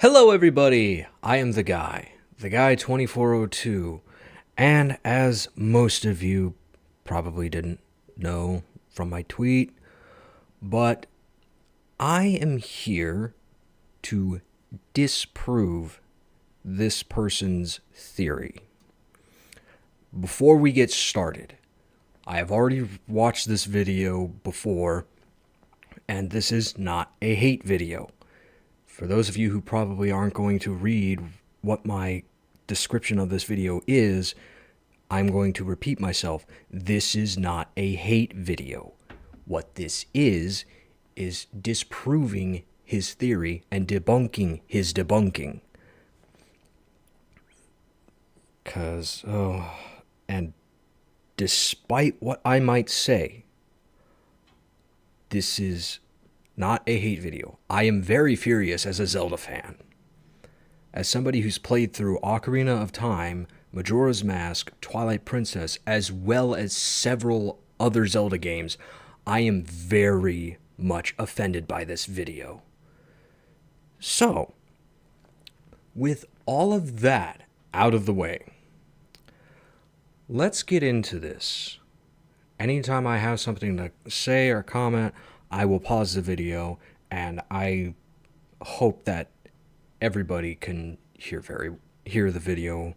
Hello everybody, I am the guy 2402, and as most of you probably didn't know from my tweet, but I am here to disprove this person's theory. Before we get started, I have already watched this video before, and this is not a hate video. For those of you who probably aren't going to read what my description of this video is, I'm going to repeat myself. This is not a hate video. What this is disproving his theory and debunking his debunking. And despite what I might say, this is not a hate video. I am very furious as a Zelda fan. As somebody who's played through Ocarina of Time, Majora's Mask, Twilight Princess, as well as several other Zelda games, I am very much offended by this video. So, with all of that out of the way, let's get into this. Anytime I have something to say or comment, I will pause the video, and I hope that everybody can hear the video.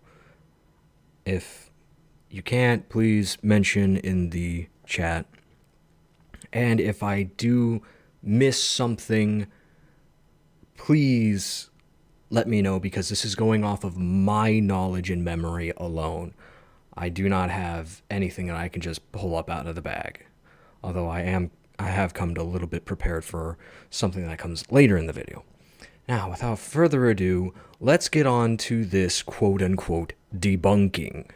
If you can't, please mention in the chat. And if I do miss something, please let me know, because this is going off of my knowledge and memory alone. I do not have anything that I can just pull up out of the bag. Although I have come a little bit prepared for something that comes later in the video. Now, without further ado, let's get on to this quote-unquote debunking.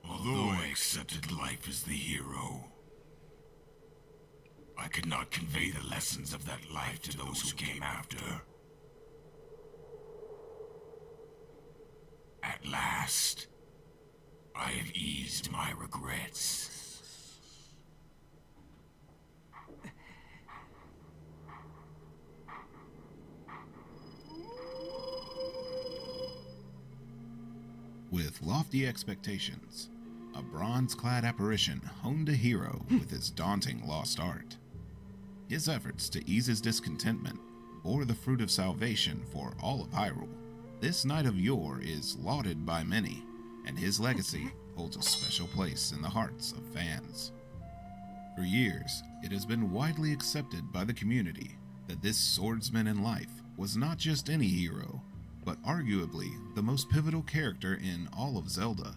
Although I accepted life as the hero, I could not convey the lessons of that life to those who came after. At last, I have eased my regrets. With lofty expectations, a bronze-clad apparition honed a hero with his daunting lost art. His efforts to ease his discontentment bore the fruit of salvation for all of Hyrule. This knight of yore is lauded by many, and his legacy holds a special place in the hearts of fans. For years, it has been widely accepted by the community that this swordsman in life was not just any hero, but arguably the most pivotal character in all of Zelda,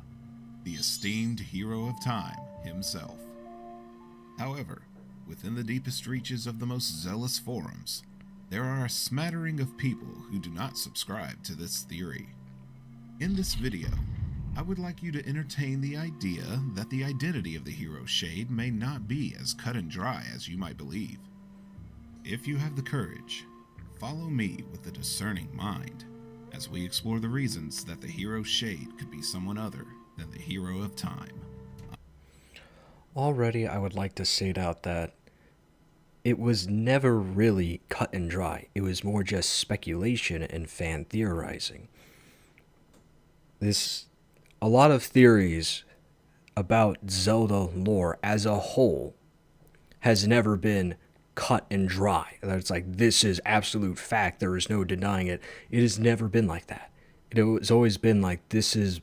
the esteemed hero of time himself. However, within the deepest reaches of the most zealous forums, there are a smattering of people who do not subscribe to this theory. In this video, I would like you to entertain the idea that the identity of the hero shade may not be as cut and dry as you might believe. If you have the courage, follow me with a discerning mind as we explore the reasons that the hero shade could be someone other than the hero of time. Already, I would like to state out that it was never really cut and dry. It was more just speculation and fan theorizing. A lot of theories about Zelda lore as a whole has never been cut and dry. It's like, this is absolute fact, there is no denying it. It has never been like that. It has always been like, this is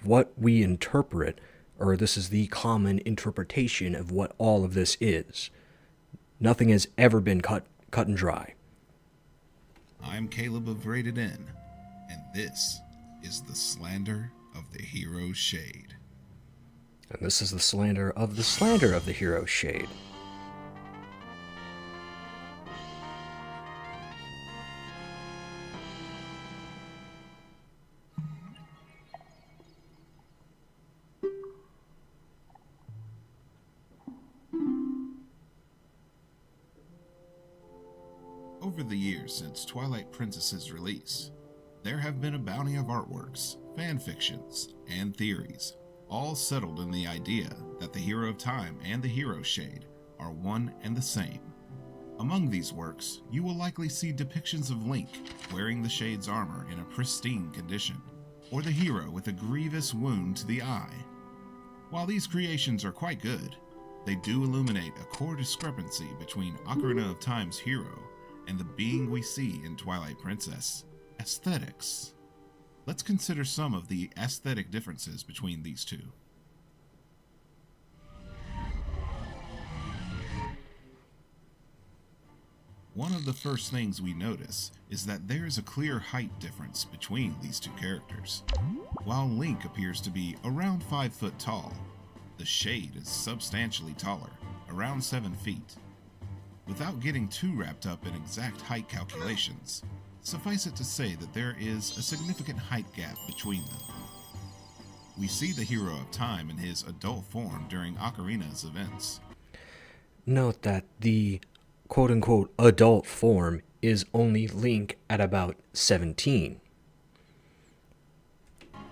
what we interpret, or this is the common interpretation of what all of this is. Nothing has ever been cut and dry. I'm Caleb of Rated N, and this is the slander of the hero shade. And this is the slander of the hero shade. Over the years since Twilight Princess's release, there have been a bounty of artworks, fanfictions, and theories, all settled in the idea that the hero of time and the hero shade are one and the same. Among these works, you will likely see depictions of Link wearing the Shade's armor in a pristine condition, or the hero with a grievous wound to the eye. While these creations are quite good, they do illuminate a core discrepancy between Ocarina of Time's hero and the being we see in Twilight Princess: aesthetics. Let's consider some of the aesthetic differences between these two. One of the first things we notice is that there is a clear height difference between these two characters. While Link appears to be around 5 foot tall, the Shade is substantially taller, around 7 feet. Without getting too wrapped up in exact height calculations, suffice it to say that there is a significant height gap between them. We see the hero of Time in his adult form during Ocarina's events. Note that the quote-unquote adult form is only Link at about 17.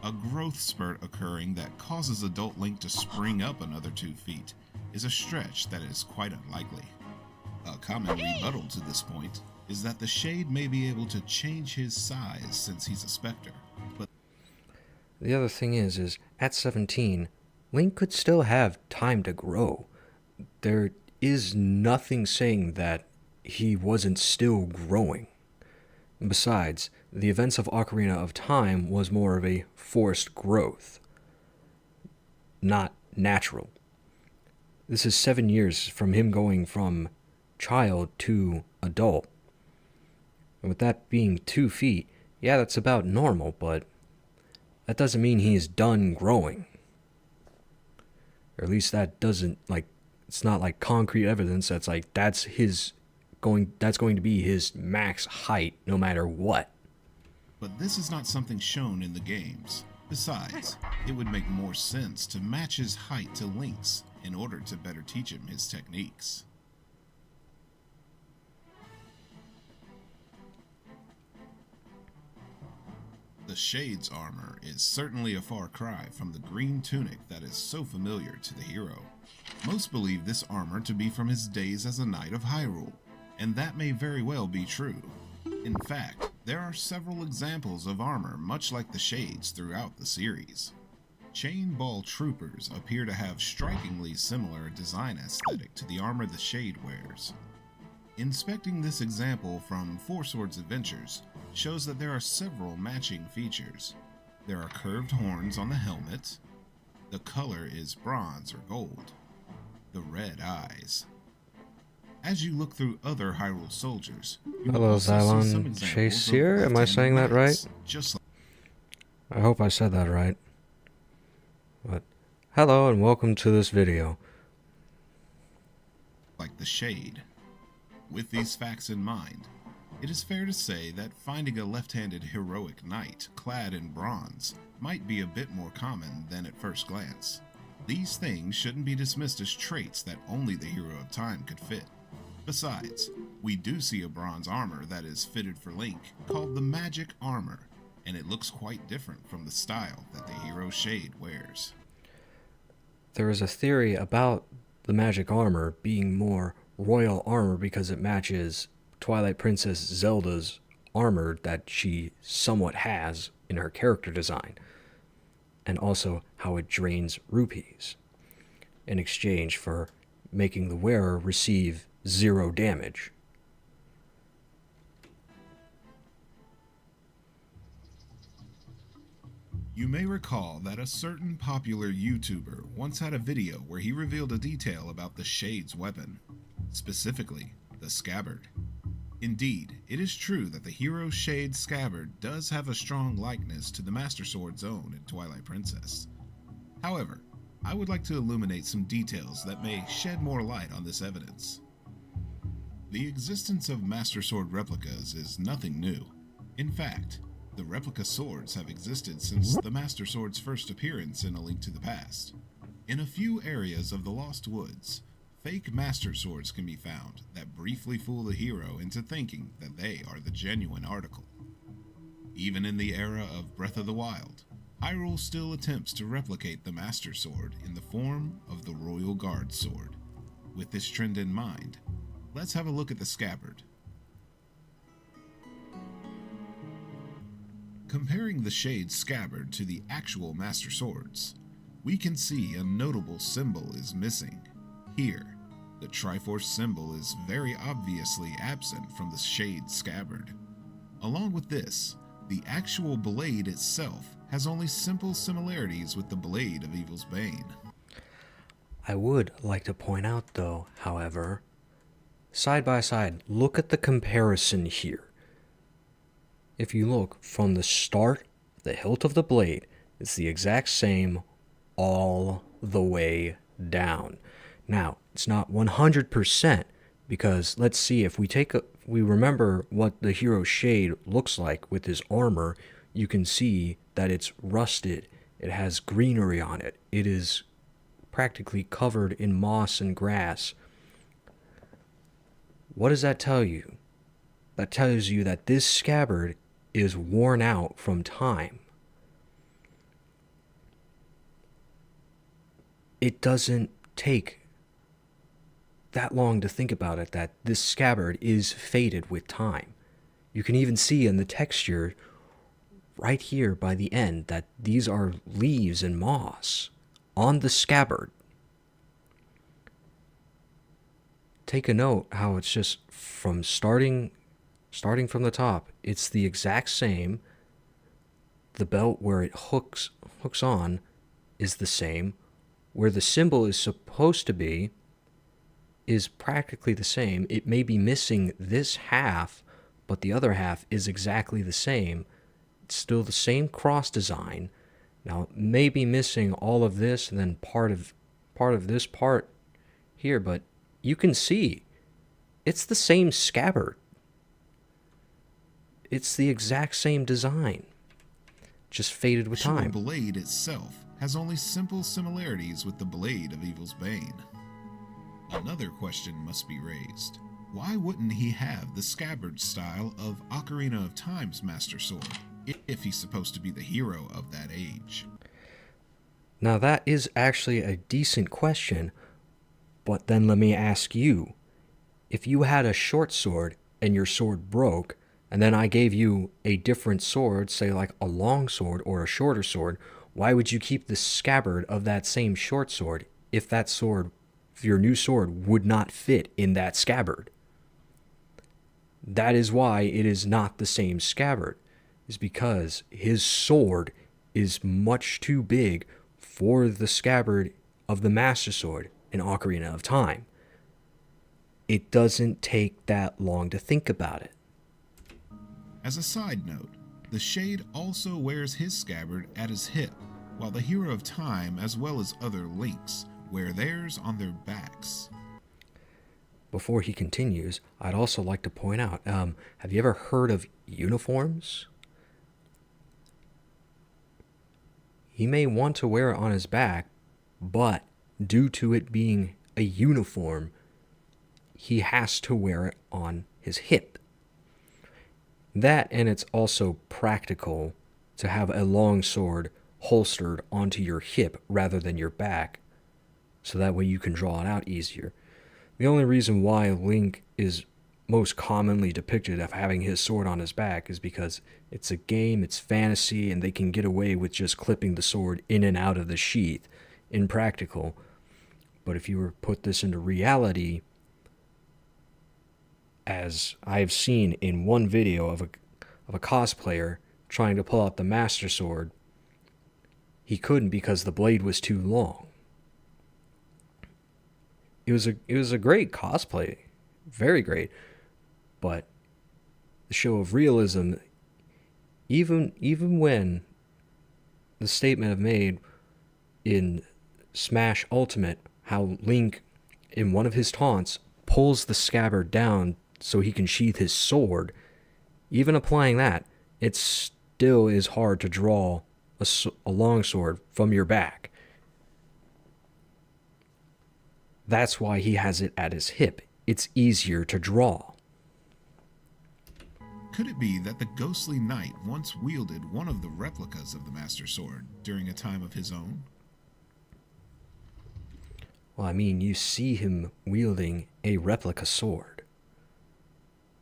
A growth spurt occurring that causes adult Link to spring up another 2 feet is a stretch that is quite unlikely. A common rebuttal to this point is that the Shade may be able to change his size since he's a Spectre, but The other thing is at 17, Link could still have time to grow. There is nothing saying that he wasn't still growing. Besides, the events of Ocarina of Time was more of a forced growth, not natural. This is 7 years from him going from child to adult. And with that being 2 feet, yeah, that's about normal, but that doesn't mean he's done growing. Or at least that doesn't, it's not like concrete evidence that's like that's going to be his max height no matter what. But this is not something shown in the games. Besides, it would make more sense to match his height to Link's in order to better teach him his techniques. The Shade's armor is certainly a far cry from the green tunic that is so familiar to the hero. Most believe this armor to be from his days as a Knight of Hyrule, and that may very well be true. In fact, there are several examples of armor much like the Shade's throughout the series. Chain Ball Troopers appear to have strikingly similar design aesthetic to the armor the Shade wears. Inspecting this example from Four Swords Adventures shows that there are several matching features. There are curved horns on the helmet, the color is bronze or gold, the red eyes. As you look through other Hyrule soldiers, you will Hello, also see some Xylon examples Chase of here. Am I left-handed saying that knights, right? just I hope I said that right. But hello and welcome to this video. like the Shade. With these facts in mind, it is fair to say that finding a left-handed heroic knight clad in bronze might be a bit more common than at first glance. These things shouldn't be dismissed as traits that only the hero of Time could fit. Besides, we do see a bronze armor that is fitted for Link called the Magic Armor, and it looks quite different from the style that the hero Shade wears. There is a theory about the magic armor being more royal armor because it matches Twilight Princess Zelda's armor that she somewhat has in her character design, and also how it drains rupees in exchange for making the wearer receive 0 damage. You may recall that a certain popular YouTuber once had a video where he revealed a detail about the Shade's weapon, specifically the scabbard. Indeed, it is true that the hero Shade's scabbard does have a strong likeness to the Master Sword's own in Twilight Princess. However, I would like to illuminate some details that may shed more light on this evidence. The existence of Master Sword replicas is nothing new. In fact, the replica swords have existed since the Master Sword's first appearance in A Link to the Past. In a few areas of the Lost Woods, fake Master Swords can be found that briefly fool the hero into thinking that they are the genuine article. Even in the era of Breath of the Wild, Hyrule still attempts to replicate the Master Sword in the form of the Royal Guard sword. With this trend in mind, Let's have a look at the scabbard. Comparing the Shade scabbard to the actual Master Swords, we can see a notable symbol is missing. Here, the Triforce symbol is very obviously absent from the Shade scabbard. Along with this, the actual blade itself has only simple similarities with the blade of Evil's Bane. I would like to point out, though, however, side by side, look at the comparison here. If you look from the start, the hilt of the blade is the exact same all the way down. Now, it's not 100%, because let's see, if we remember what the hero Shade looks like with his armor, you can see that it's rusted. It has greenery on it. It is practically covered in moss and grass. What does that tell you? That tells you that this scabbard is worn out from time. It doesn't take that long to think about it, that this scabbard is faded with time. You can even see in the texture right here by the end that these are leaves and moss on the scabbard. Take a note how it's just from starting from the top, it's the exact same. The belt where it hooks on is the same. Where the symbol is supposed to be is practically the same. It may be missing this half, but the other half is exactly the same. It's still the same cross design. Now, it may be missing all of this and then part of this part here, but you can see it's the same scabbard. It's the exact same design, just faded with time. The blade itself has only simple similarities with the blade of Evil's Bane. Another question must be raised. Why wouldn't he have the scabbard style of Ocarina of Time's Master Sword, if he's supposed to be the hero of that age? Now that is actually a decent question, but then let me ask you, if you had a short sword and your sword broke, and then I gave you a different sword, say like a long sword or a shorter sword, why would you keep the scabbard of that same short sword if your new sword would not fit in that scabbard? That is why it is not the same scabbard, is because his sword is much too big for the scabbard of the Master Sword in Ocarina of Time. It doesn't take that long to think about it. As a side note, the Shade also wears his scabbard at his hip, while the Hero of Time, as well as other Links, wear theirs on their backs. Before he continues, I'd also like to point out, have you ever heard of uniforms? He may want to wear it on his back, but due to it being a uniform, he has to wear it on his hip. That, and it's also practical to have a long sword holstered onto your hip rather than your back, so that way you can draw it out easier. The only reason why Link is most commonly depicted of having his sword on his back is because it's a game, it's fantasy, and they can get away with just clipping the sword in and out of the sheath, impractical. But if you were to put this into reality, as I have seen in one video of a cosplayer trying to pull out the Master Sword, he couldn't because the blade was too long. It was a great cosplay, very great, but the show of realism, even when the statement I've made in Smash Ultimate, how Link, in one of his taunts, pulls the scabbard down so he can sheath his sword, even applying that, it still is hard to draw a long sword from your back. That's why he has it at his hip. It's easier to draw. Could it be that the ghostly knight once wielded one of the replicas of the Master Sword during a time of his own? Well, I mean, you see him wielding a replica sword.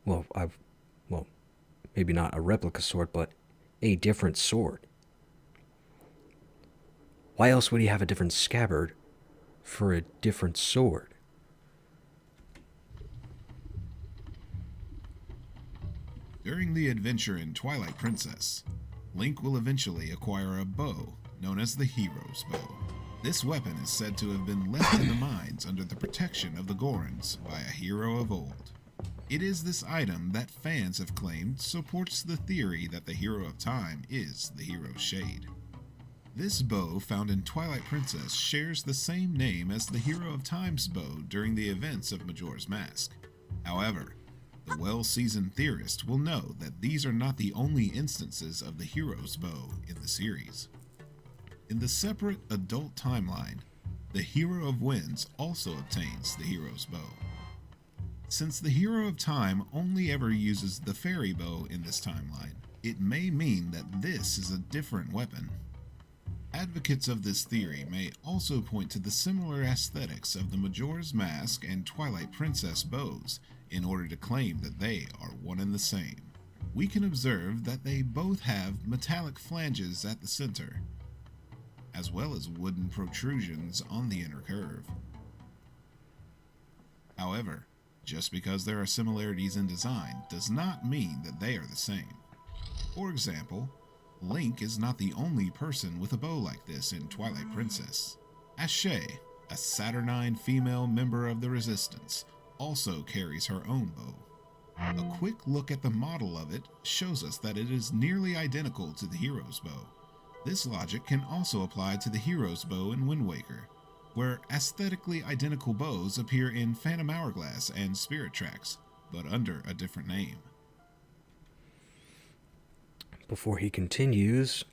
well, well, maybe not a replica sword, but a different sword. Why else would he have a different scabbard for a different sword? During the adventure in Twilight Princess, Link will eventually acquire a bow known as the Hero's Bow. This weapon is said to have been left in the mines under the protection of the Gorons by a hero of old. It is this item that fans have claimed supports the theory that the Hero of Time is the Hero's Shade. This bow found in Twilight Princess shares the same name as the Hero of Time's bow during the events of Majora's Mask. However, the well-seasoned theorist will know that these are not the only instances of the Hero's Bow in the series. In the separate adult timeline, the Hero of Winds also obtains the Hero's Bow. Since the Hero of Time only ever uses the fairy bow in this timeline, it may mean that this is a different weapon. Advocates of this theory may also point to the similar aesthetics of the Majora's Mask and Twilight Princess bows in order to claim that they are one and the same. We can observe that they both have metallic flanges at the center, as well as wooden protrusions on the inner curve. However, just because there are similarities in design does not mean that they are the same. For example, Link is not the only person with a bow like this in Twilight Princess. Ashe, a Saturnine female member of the Resistance, also carries her own bow. A quick look at the model of it shows us that it is nearly identical to the Hero's Bow. This logic can also apply to the Hero's Bow in Wind Waker, where aesthetically identical bows appear in Phantom Hourglass and Spirit Tracks, but under a different name. Before he continues,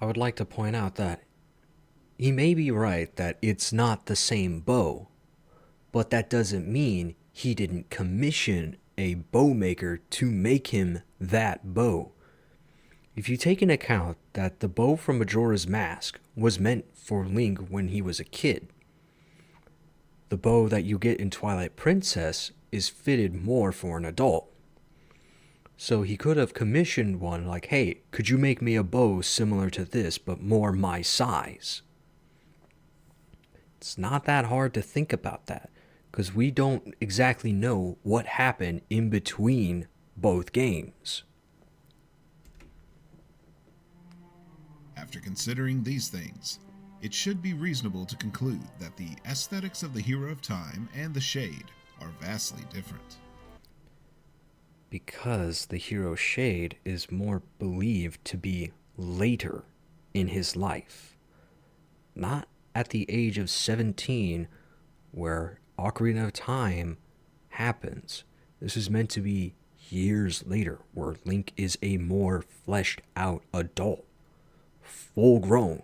I would like to point out that he may be right that it's not the same bow, but that doesn't mean he didn't commission a bow maker to make him that bow. If you take into account that the bow from Majora's Mask was meant for Link when he was a kid, the bow that you get in Twilight Princess is fitted more for an adult. So he could have commissioned one like, hey, could you make me a bow similar to this, but more my size? It's not that hard to think about that, because we don't exactly know what happened in between both games. After considering these things, it should be reasonable to conclude that the aesthetics of the Hero of Time and the Shade are vastly different. Because the hero Shade is more believed to be later in his life, not at the age of 17 where Ocarina of Time happens. This is meant to be years later, where Link is a more fleshed out adult, full grown.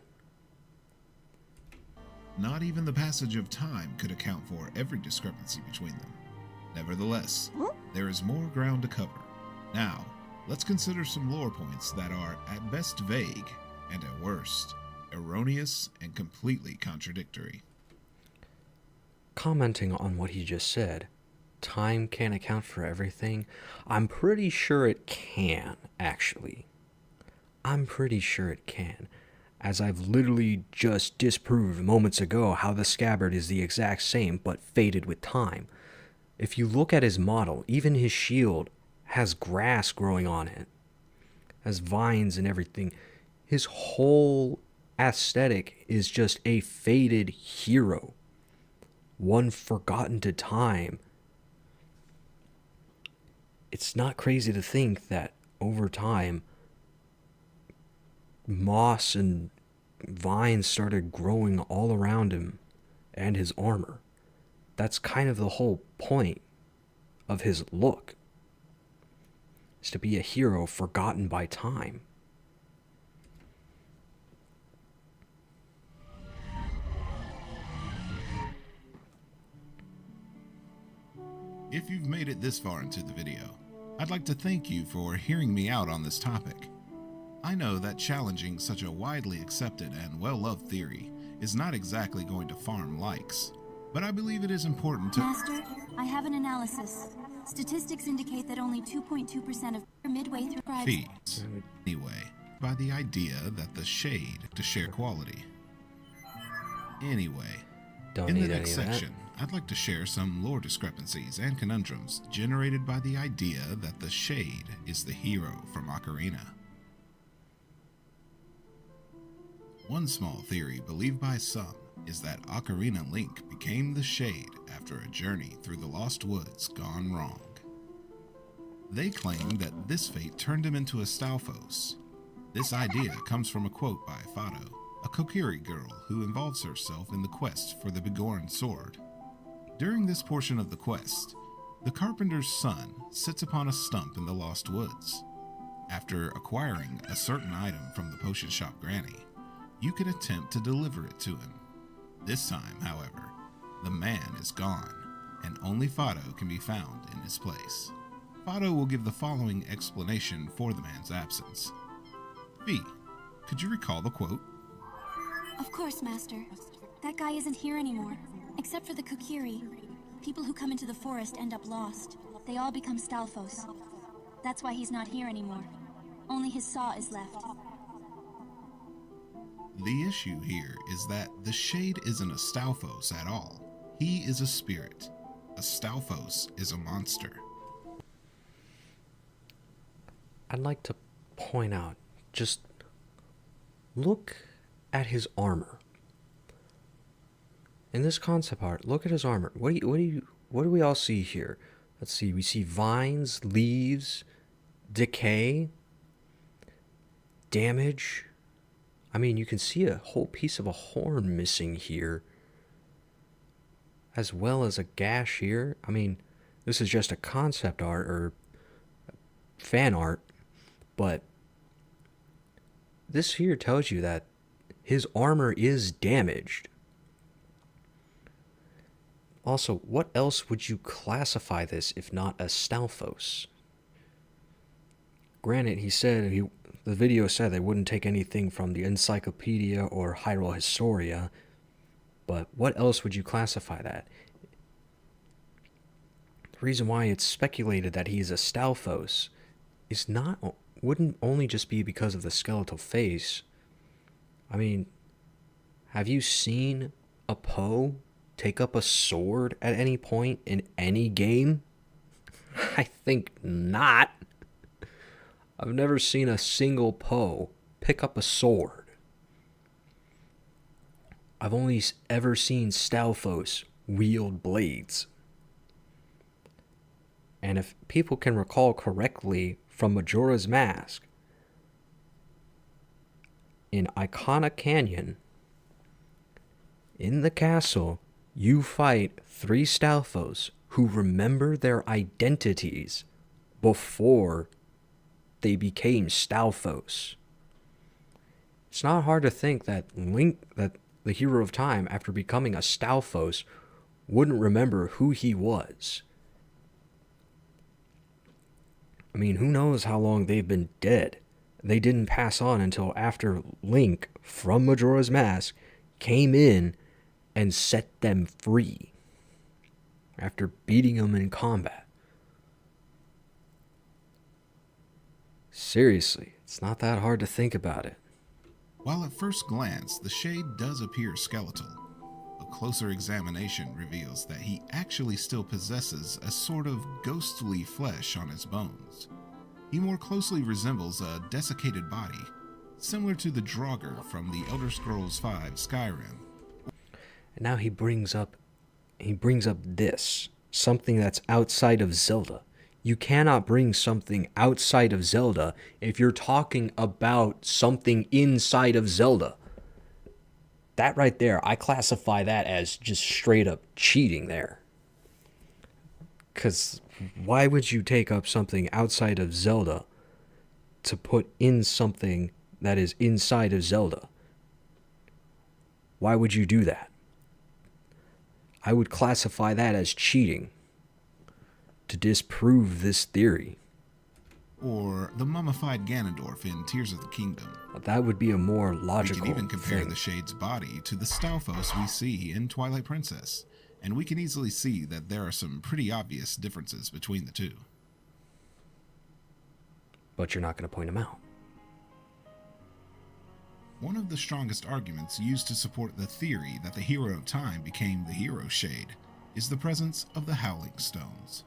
Not even the passage of time could account for every discrepancy between them. Nevertheless, there is more ground to cover. Now, let's consider some lore points that are at best vague and at worst erroneous and completely contradictory. Commenting on what he just said, time can't account for everything. I'm pretty sure it can, actually. I'm pretty sure it can, as I've literally just disproved moments ago how the scabbard is the exact same but faded with time. If you look at his model, even his shield has grass growing on it, has vines and everything. His whole aesthetic is just a faded hero, one forgotten to time. It's not crazy to think that over time, moss and vines started growing all around him and his armor. That's kind of the whole point of his look, is to be a hero forgotten by time. If you've made it this far into the video, I'd like to thank you for hearing me out on this topic. I know that challenging such a widely accepted and well-loved theory is not exactly going to farm likes, but I believe it is important to— Master, I have an analysis. Statistics indicate that only 2.2% of midway through Fees. Anyway, by the idea that the shade to share quality. Anyway, Don't in the need any next of that. section, I'd like to share some lore discrepancies and conundrums generated by the idea that the shade is the hero from Ocarina. One small theory believed by some is that Ocarina Link became the shade after a journey through the Lost Woods gone wrong. They claim that this fate turned him into a Stalfos. This idea comes from a quote by Fado, a Kokiri girl who involves herself in the quest for the Bigorn sword. During this portion of the quest, the carpenter's son sits upon a stump in the Lost Woods. After acquiring a certain item from the potion shop granny, you can attempt to deliver it to him. This time, however, the man is gone, and only Fado can be found in his place. Fado will give the following explanation for the man's absence. V, could you recall the quote? Of course, Master. That guy isn't here anymore. Except for the Kokiri. People who come into the forest end up lost. They all become Stalfos. That's why he's not here anymore. Only his saw is left. The issue here is that the shade isn't a Stalfos at all. He is a spirit. A Stalfos is a monster. I'd like to point out, just look at his armor. In this concept art, look at his armor. What do we all see here? Let's see. We see vines, leaves, decay, damage. I mean, you can see a whole piece of a horn missing here, as well as a gash here. I mean, this is just a concept art or fan art, but this here tells you that his armor is damaged. Also, what else would you classify this if not a Stalfos? Granted, the video said they wouldn't take anything from the Encyclopedia or Hyrule Historia, but what else would you classify that? The reason why it's speculated that he's a Stalfos wouldn't only just be because of the skeletal face. I mean, have you seen a Poe take up a sword at any point in any game? I think not. I've never seen a single Poe pick up a sword. I've only ever seen Stalfos wield blades. And if people can recall correctly from Majora's Mask, in Icona Canyon, in the castle, you fight 3 Stalfos who remember their identities before they became Stalfos. It's not hard to think that Link, that the hero of time, after becoming a Stalfos, wouldn't remember who he was. I mean, who knows how long they've been dead? They didn't pass on until after Link, from Majora's Mask, came in and set them free. After beating them in combat. Seriously, it's not that hard to think about it. While at first glance, the shade does appear skeletal, a closer examination reveals that he actually still possesses a sort of ghostly flesh on his bones. He more closely resembles a desiccated body, similar to the Draugr from the Elder Scrolls V Skyrim. And now he brings up this, something that's outside of Zelda. You cannot bring something outside of Zelda if you're talking about something inside of Zelda. That right there, I classify that as just straight up cheating there. Because why would you take up something outside of Zelda to put in something that is inside of Zelda? Why would you do that? I would classify that as cheating to disprove this theory. Or the mummified Ganondorf in Tears of the Kingdom. That would be a more logical We can even compare thing. the Shade's body to the Stalfos we see in Twilight Princess, and we can easily see that there are some pretty obvious differences between the two. But you're not going to point them out. One of the strongest arguments used to support the theory that the Hero of Time became the Hero Shade is the presence of the Howling Stones.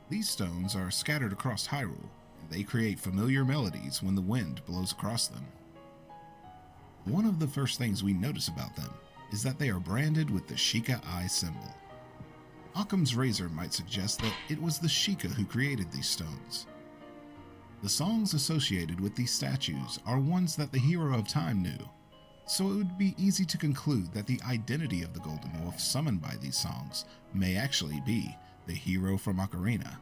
These stones are scattered across Hyrule, and they create familiar melodies when the wind blows across them. One of the first things we notice about them is that they are branded with the Sheikah Eye symbol. Occam's razor might suggest that it was the Sheikah who created these stones. The songs associated with these statues are ones that the Hero of Time knew, so it would be easy to conclude that the identity of the Golden Wolf summoned by these songs may actually be the hero from Ocarina.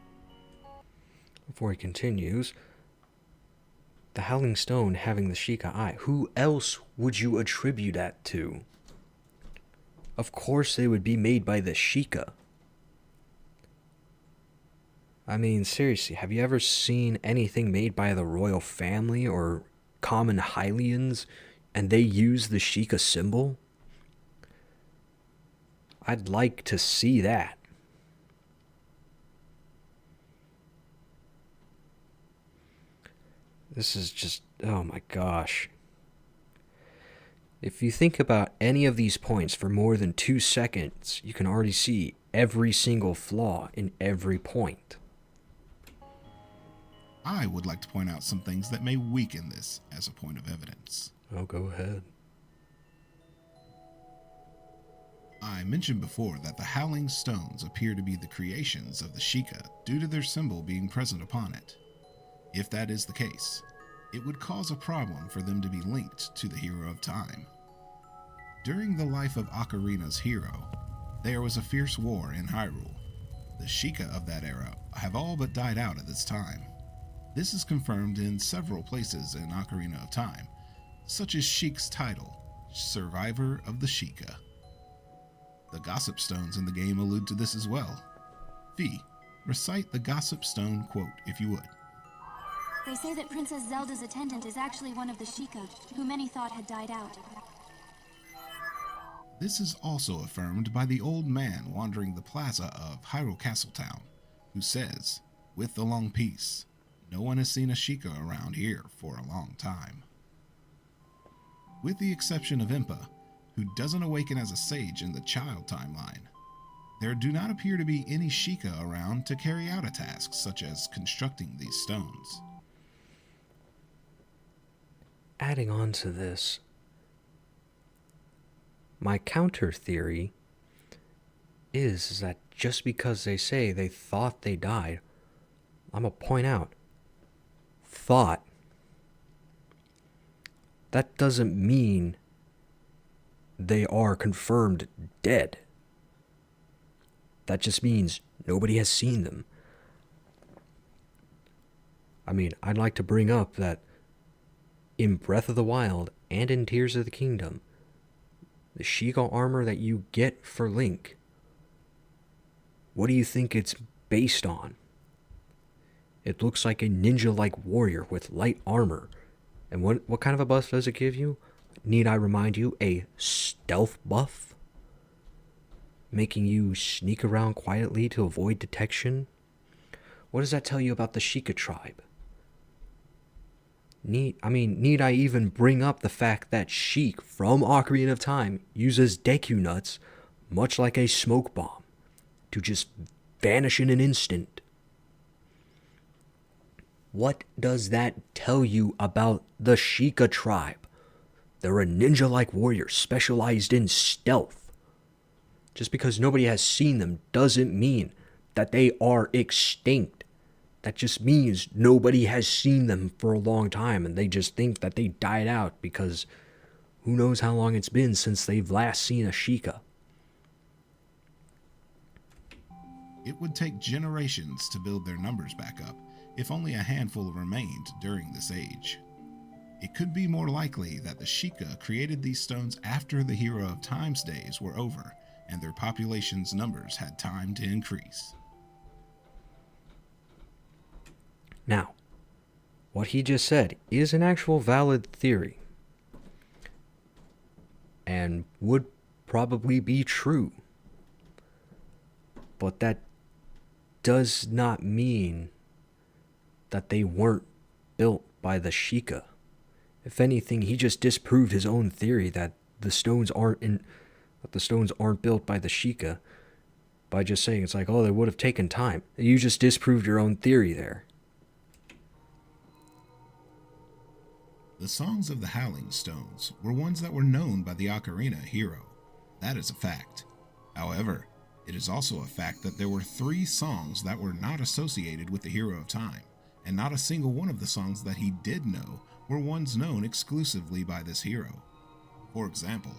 Before he continues, the Howling Stone having the Sheikah Eye, who else would you attribute that to? Of course they would be made by the Sheikah. I mean, seriously, have you ever seen anything made by the royal family or common Hylians and they use the Sheikah symbol? I'd like to see that. This is just, oh my gosh. If you think about any of these points for more than 2 seconds, you can already see every single flaw in every point. I would like to point out some things that may weaken this as a point of evidence. Oh, go ahead. I mentioned before that the Howling Stones appear to be the creations of the Sheikah due to their symbol being present upon it. If that is the case, it would cause a problem for them to be linked to the Hero of Time. During the life of Ocarina's hero, there was a fierce war in Hyrule. The Sheikah of that era have all but died out at this time. This is confirmed in several places in Ocarina of Time, such as Sheik's title, Survivor of the Sheikah. The Gossip Stones in the game allude to this as well. Fee, recite the Gossip Stone quote if you would. They say that Princess Zelda's attendant is actually one of the Sheikah, who many thought had died out. This is also affirmed by the old man wandering the plaza of Hyrule Castletown, who says, with the long peace, no one has seen a Sheikah around here for a long time. With the exception of Impa, who doesn't awaken as a sage in the child timeline, there do not appear to be any Sheikah around to carry out a task such as constructing these stones. Adding on to this, my counter theory is that just because they say they thought they died, I'm going to point out, thought, that doesn't mean they are confirmed dead. That just means nobody has seen them. I mean, I'd like to bring up that in Breath of the Wild and in Tears of the Kingdom, the Sheikah armor that you get for Link, what do you think it's based on? It looks like a ninja-like warrior with light armor. And what kind of a buff does it give you? Need I remind you, a stealth buff? Making you sneak around quietly to avoid detection? What does that tell you about the Sheikah tribe? Need I even bring up the fact that Sheik from Ocarina of Time uses Deku Nuts, much like a smoke bomb, to just vanish in an instant? What does that tell you about the Sheikah tribe? They're a ninja-like warrior specialized in stealth. Just because nobody has seen them doesn't mean that they are extinct. That just means nobody has seen them for a long time and they just think that they died out because who knows how long it's been since they've last seen a Sheikah. It would take generations to build their numbers back up, if only a handful remained during this age. It could be more likely that the Sheikah created these stones after the Hero of Time's days were over, and their population's numbers had time to increase. Now, what he just said is an actual valid theory, and would probably be true. But that does not mean that they weren't built by the Sheikah. If anything, he just disproved his own theory that the stones aren't built by the Sheikah by just saying it's like, oh, they would have taken time. You just disproved your own theory there. The songs of the Howling Stones were ones that were known by the Ocarina hero. That is a fact. However, it is also a fact that there were 3 songs that were not associated with the Hero of Time, and not a single one of the songs that he did know were ones known exclusively by this hero. For example,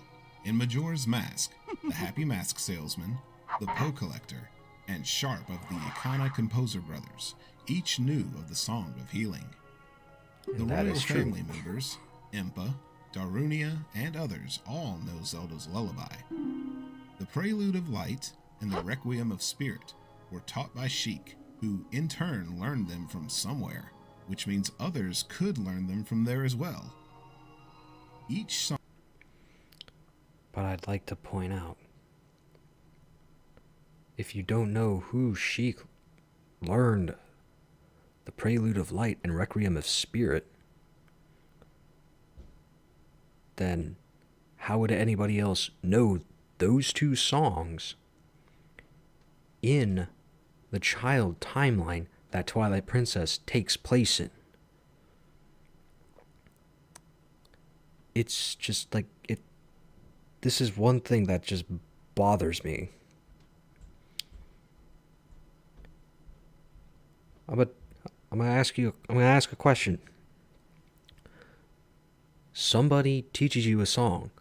in Majora's Mask, the Happy Mask Salesman, the Poe Collector, and Sharp of the Ikana Composer Brothers each knew of the Song of Healing. The royal family members, Impa, Darunia, and others all know Zelda's lullaby. The Prelude of Light and the Requiem of Spirit were taught by Sheik, who in turn learned them from somewhere, which means others could learn them from there as well. Each song... But I'd like to point out, if you don't know who Sheik learned the Prelude of Light and Requiem of Spirit, then how would anybody else know those 2 songs in the child timeline that Twilight Princess takes place in? It's just like it. This is one thing that just bothers me. I'm gonna ask a question. Somebody teaches you a song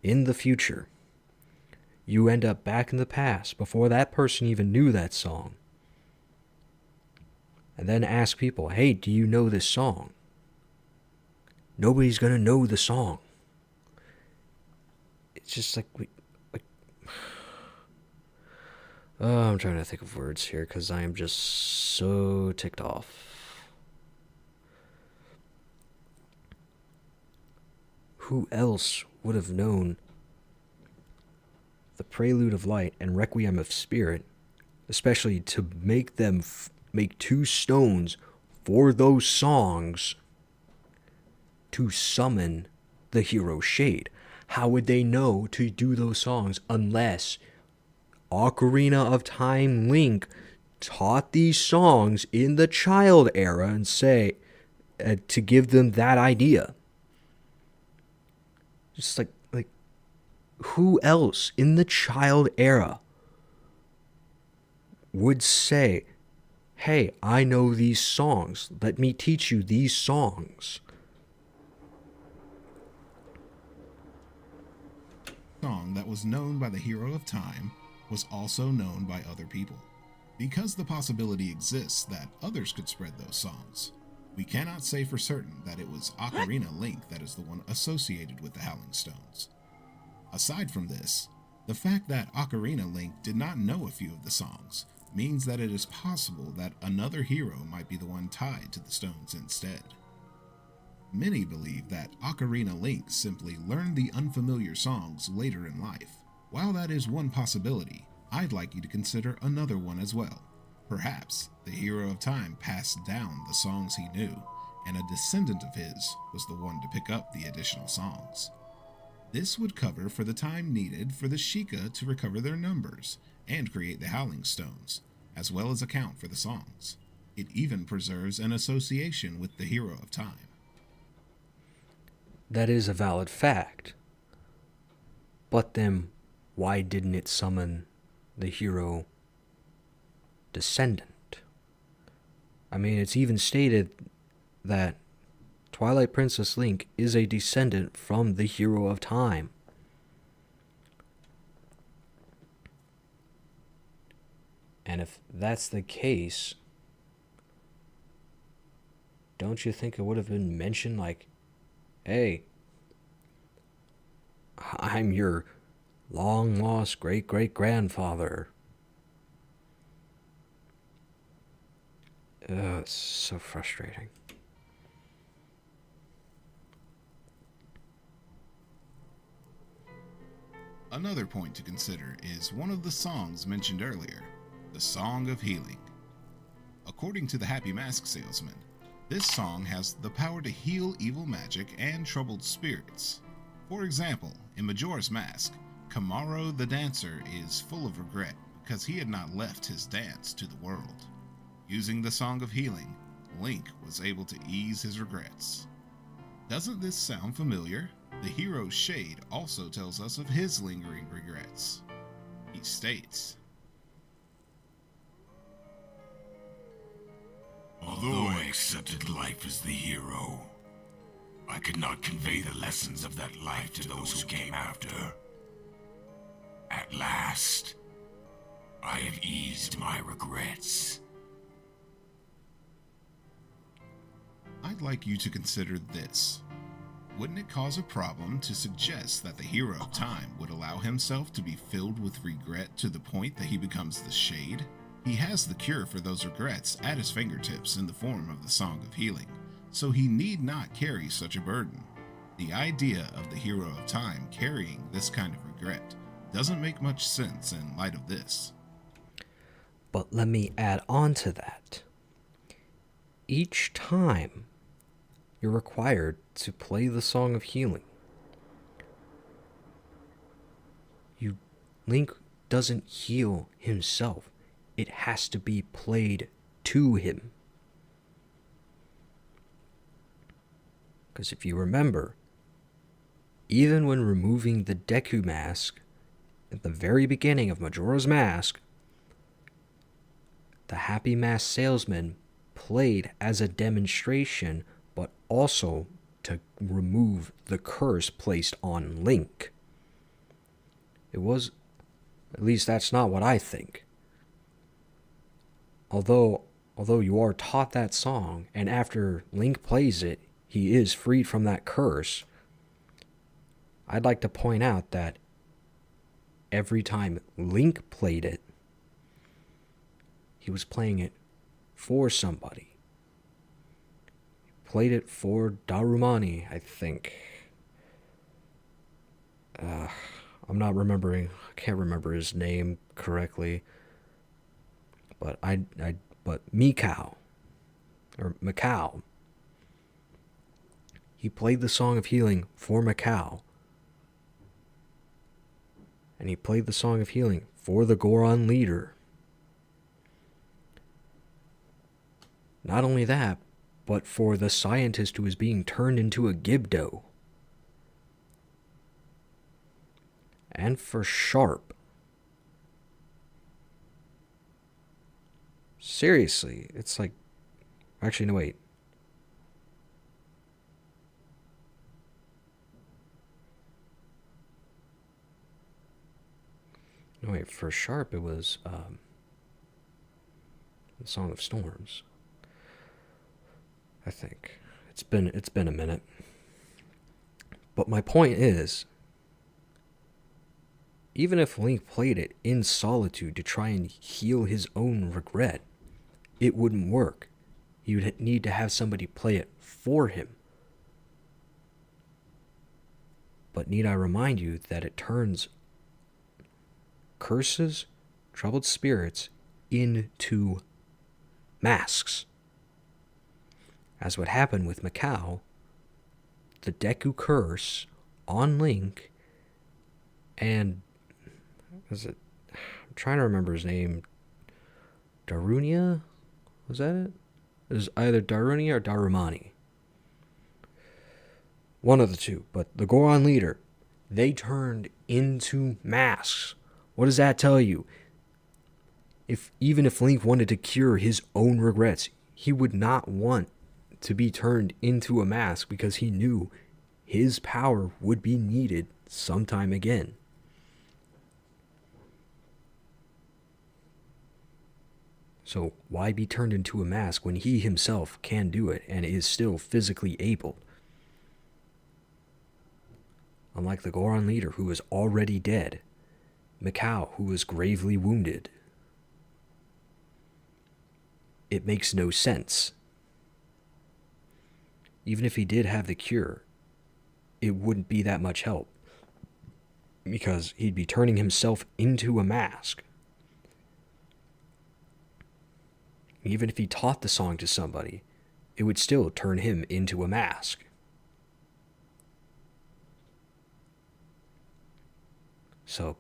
in the future. You end up back in the past before that person even knew that song. And then ask people, hey, do you know this song? Nobody's gonna know the song. It's just like I'm trying to think of words here because I am just so ticked off. Who else would have known the Prelude of Light and Requiem of Spirit, especially to make them make 2 stones for those songs to summon the hero Shade? How would they know to do those songs unless Ocarina of Time Link taught these songs in the child era and say to give them that idea? Just like who else in the child era would say, hey, I know these songs, let me teach you these songs? Song that was known by the Hero of Time was also known by other people. Because the possibility exists that others could spread those songs, we cannot say for certain that it was Ocarina Link that is the one associated with the Howling Stones. Aside from this, the fact that Ocarina Link did not know a few of the songs means that it is possible that another hero might be the one tied to the stones instead. Many believe that Ocarina Link simply learned the unfamiliar songs later in life. While that is one possibility, I'd like you to consider another one as well. Perhaps the Hero of Time passed down the songs he knew, and a descendant of his was the one to pick up the additional songs. This would cover for the time needed for the Sheikah to recover their numbers and create the Howling Stones, as well as account for the songs. It even preserves an association with the Hero of Time. That is a valid fact. But then, why didn't it summon the hero descendant? I mean, it's even stated that Twilight Princess Link is a descendant from the Hero of Time. And if that's the case, don't you think it would have been mentioned like, hey, I'm your long-lost great-great-grandfather. It's so frustrating. Another point to consider is one of the songs mentioned earlier, the Song of Healing. According to the Happy Mask Salesman, this song has the power to heal evil magic and troubled spirits. For example, in Majora's Mask, Kamaro the dancer is full of regret because he had not left his dance to the world. Using the Song of Healing, Link was able to ease his regrets. Doesn't this sound familiar? The hero's shade also tells us of his lingering regrets. He states, Although I accepted life as the hero, I could not convey the lessons of that life to those who came after. At last, I have eased my regrets. I'd like you to consider this. Wouldn't it cause a problem to suggest that the hero of time would allow himself to be filled with regret to the point that he becomes the Shade? He has the cure for those regrets at his fingertips in the form of the Song of Healing, so he need not carry such a burden. The idea of the hero of time carrying this kind of regret doesn't make much sense in light of this. But let me add on to that. Each time you're required to play the Song of Healing, Link doesn't heal himself. It has to be played to him. Because if you remember, even when removing the Deku mask at the very beginning of Majora's Mask, the Happy Mask Salesman played as a demonstration, but also to remove the curse placed on Link. It was, at least that's not what I think. Although you are taught that song, and after Link plays it, he is freed from that curse, I'd like to point out that every time Link played it, he was playing it for somebody. He played it for Darumani, I think. I'm not remembering. I can't remember his name correctly. But but Mikau, or Macau, he played the Song of Healing for Macau. And he played the Song of Healing for the Goron leader. Not only that, but for the scientist who is being turned into a Gibdo. And for Sharp. Seriously, it's like... Actually, no, wait. No, wait, for Sharp, it was the Song of Storms. I think. It's been a minute. But my point is, even if Link played it in solitude to try and heal his own regret, it wouldn't work. He would need to have somebody play it for him. But need I remind you that it turns curses, troubled spirits, into masks. As what happened with Macau, the Deku curse on Link, and I'm trying to remember his name. Darunia? Was that it? It was either Darunia or Darumani. One of the two. But the Goron leader, they turned into masks. What does that tell you? Even if Link wanted to cure his own regrets, he would not want to be turned into a mask because he knew his power would be needed sometime again. So why be turned into a mask when he himself can do it and is still physically able? Unlike the Goron leader who is already dead, Macau who is gravely wounded. It makes no sense. Even if he did have the cure, it wouldn't be that much help, because he'd be turning himself into a mask. Even if he taught the song to somebody, it would still turn him into a mask. So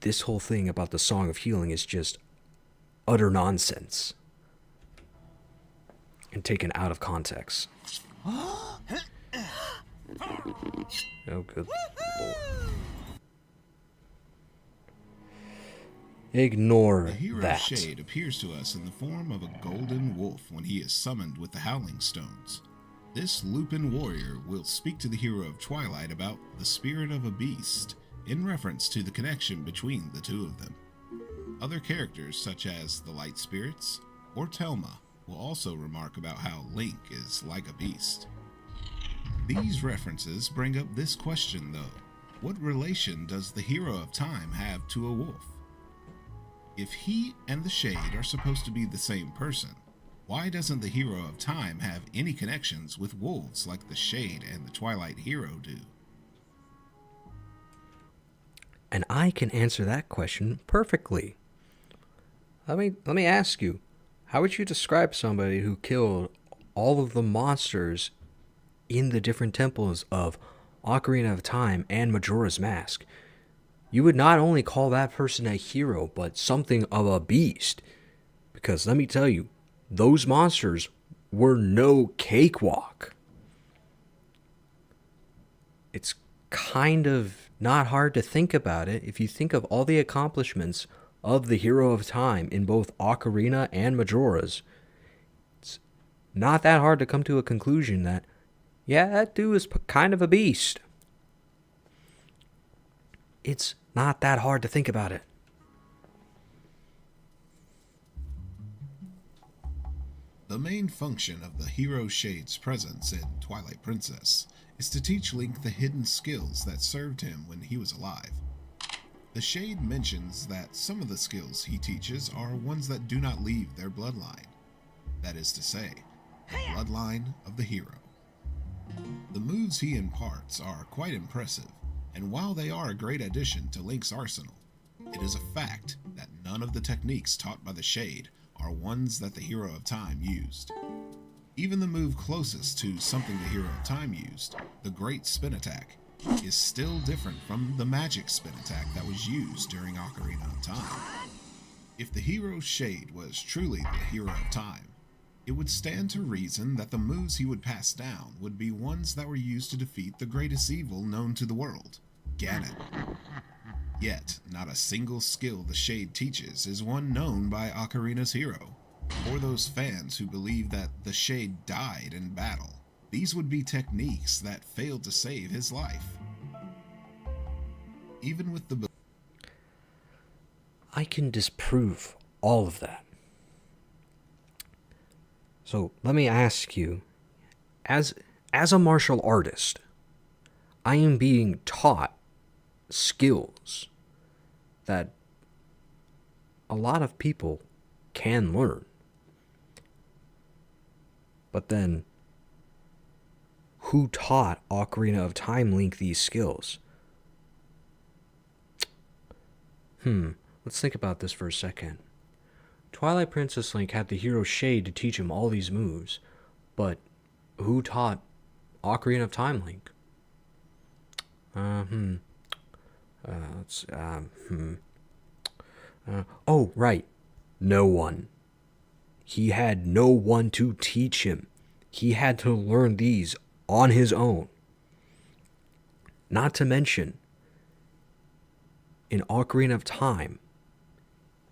this whole thing about the Song of Healing is just utter nonsense and taken out of context. Oh, good lord. Ignore The hero that. Shade appears to us in the form of a golden wolf when he is summoned with the Howling Stones. This Lupin warrior will speak to the hero of Twilight about the spirit of a beast, in reference to the connection between the two of them. Other characters, such as the Light Spirits or Telma, will also remark about how Link is like a beast. These references bring up this question though: what relation does the hero of time have to a wolf? If he and the Shade are supposed to be the same person, why doesn't the hero of time have any connections with wolves like the Shade and the Twilight hero do? And I can answer that question perfectly. Let me ask you, how would you describe somebody who killed all of the monsters in the different temples of Ocarina of Time and Majora's Mask? You would not only call that person a hero, but something of a beast. Because let me tell you, those monsters were no cakewalk. It's kind of not hard to think about it if you think of all the accomplishments of the hero of time in both Ocarina and Majora's. It's not that hard to come to a conclusion that, yeah, that dude is kind of a beast. It's not that hard to think about it. The main function of the hero Shade's presence in Twilight Princess is to teach Link the hidden skills that served him when he was alive. The Shade mentions that some of the skills he teaches are ones that do not leave their bloodline. That is to say, the bloodline of the hero. The moves he imparts are quite impressive, and while they are a great addition to Link's arsenal, it is a fact that none of the techniques taught by the Shade are ones that the hero of time used. Even the move closest to something the hero of time used, the Great Spin Attack, is still different from the Magic Spin Attack that was used during Ocarina of Time. If the hero Shade was truly the hero of time, it would stand to reason that the moves he would pass down would be ones that were used to defeat the greatest evil known to the world, Ganon. Yet, not a single skill the Shade teaches is one known by Ocarina's hero. For those fans who believe that the Shade died in battle, these would be techniques that failed to save his life. Even with the... I can disprove all of that. So let me ask you, as a martial artist, I am being taught skills that a lot of people can learn. But then, who taught Ocarina of Time Link these skills? Let's think about this for a second. Twilight Princess Link had the hero Shade to teach him all these moves, but who taught Ocarina of Time Link? Oh, right. No one. He had no one to teach him. He had to learn these on his own. Not to mention, in Ocarina of Time,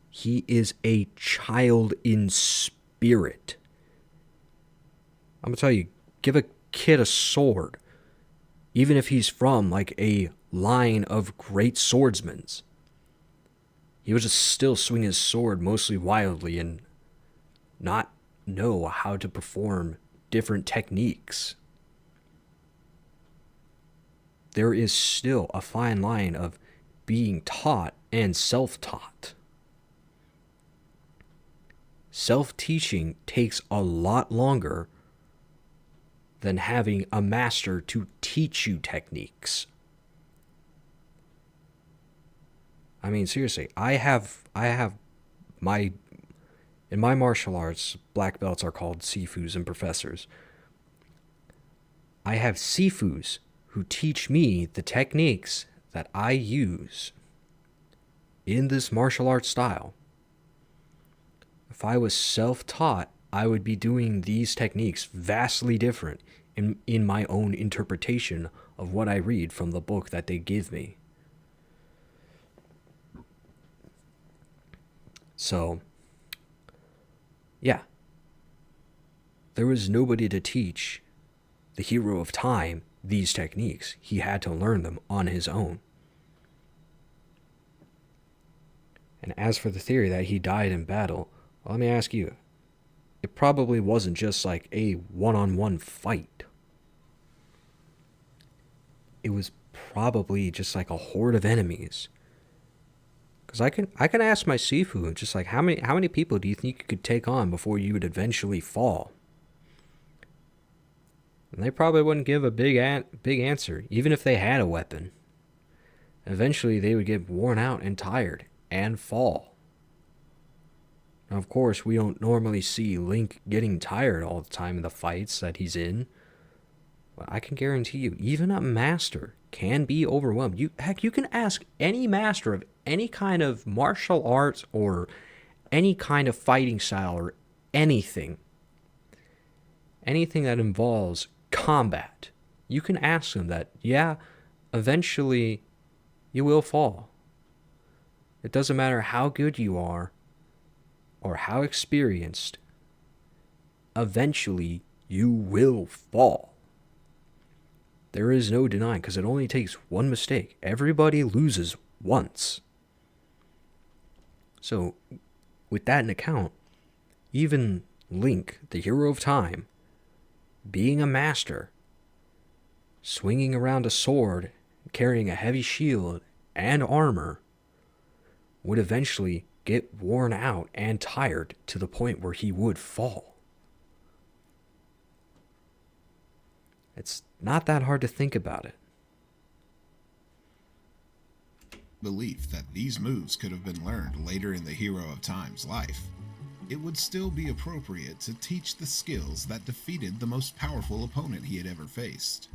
he is a child in spirit. I'm going to tell you, give a kid a sword, even if he's from like a line of great swordsmen, he would just still swing his sword mostly wildly and not know how to perform different techniques. There is still a fine line of being taught and self-taught. Self-teaching takes a lot longer than having a master to teach you techniques. I mean, seriously, I have my In my martial arts, black belts are called sifus and professors. I have sifus who teach me the techniques that I use in this martial arts style. If I was self-taught, I would be doing these techniques vastly different in my own interpretation of what I read from the book that they give me. So, yeah. There was nobody to teach the hero of time these techniques. He had to learn them on his own. And as for the theory that he died in battle, well, let me ask you, it probably wasn't just like a one-on-one fight. It was probably just like a horde of enemies. Because I can ask my Sifu, just like, how many people do you think you could take on before you would eventually fall? And they probably wouldn't give a big answer, even if they had a weapon. Eventually, they would get worn out and tired and fall. Now, of course, we don't normally see Link getting tired all the time in the fights that he's in. But I can guarantee you, even a master can be overwhelmed. You can ask any master of any kind of martial arts or any kind of fighting style or anything that involves combat. You can ask them that, yeah, eventually you will fall. It doesn't matter how good you are or how experienced, eventually you will fall. There is no denying, because it only takes one mistake. Everybody loses once. So, with that in account, even Link, the hero of time, being a master, swinging around a sword, carrying a heavy shield and armor, would eventually get worn out and tired to the point where he would fall. It's not that hard to think about it. Belief that these moves could have been learned later in the hero of time's life, it would still be appropriate to teach the skills that defeated the most powerful opponent he had ever faced.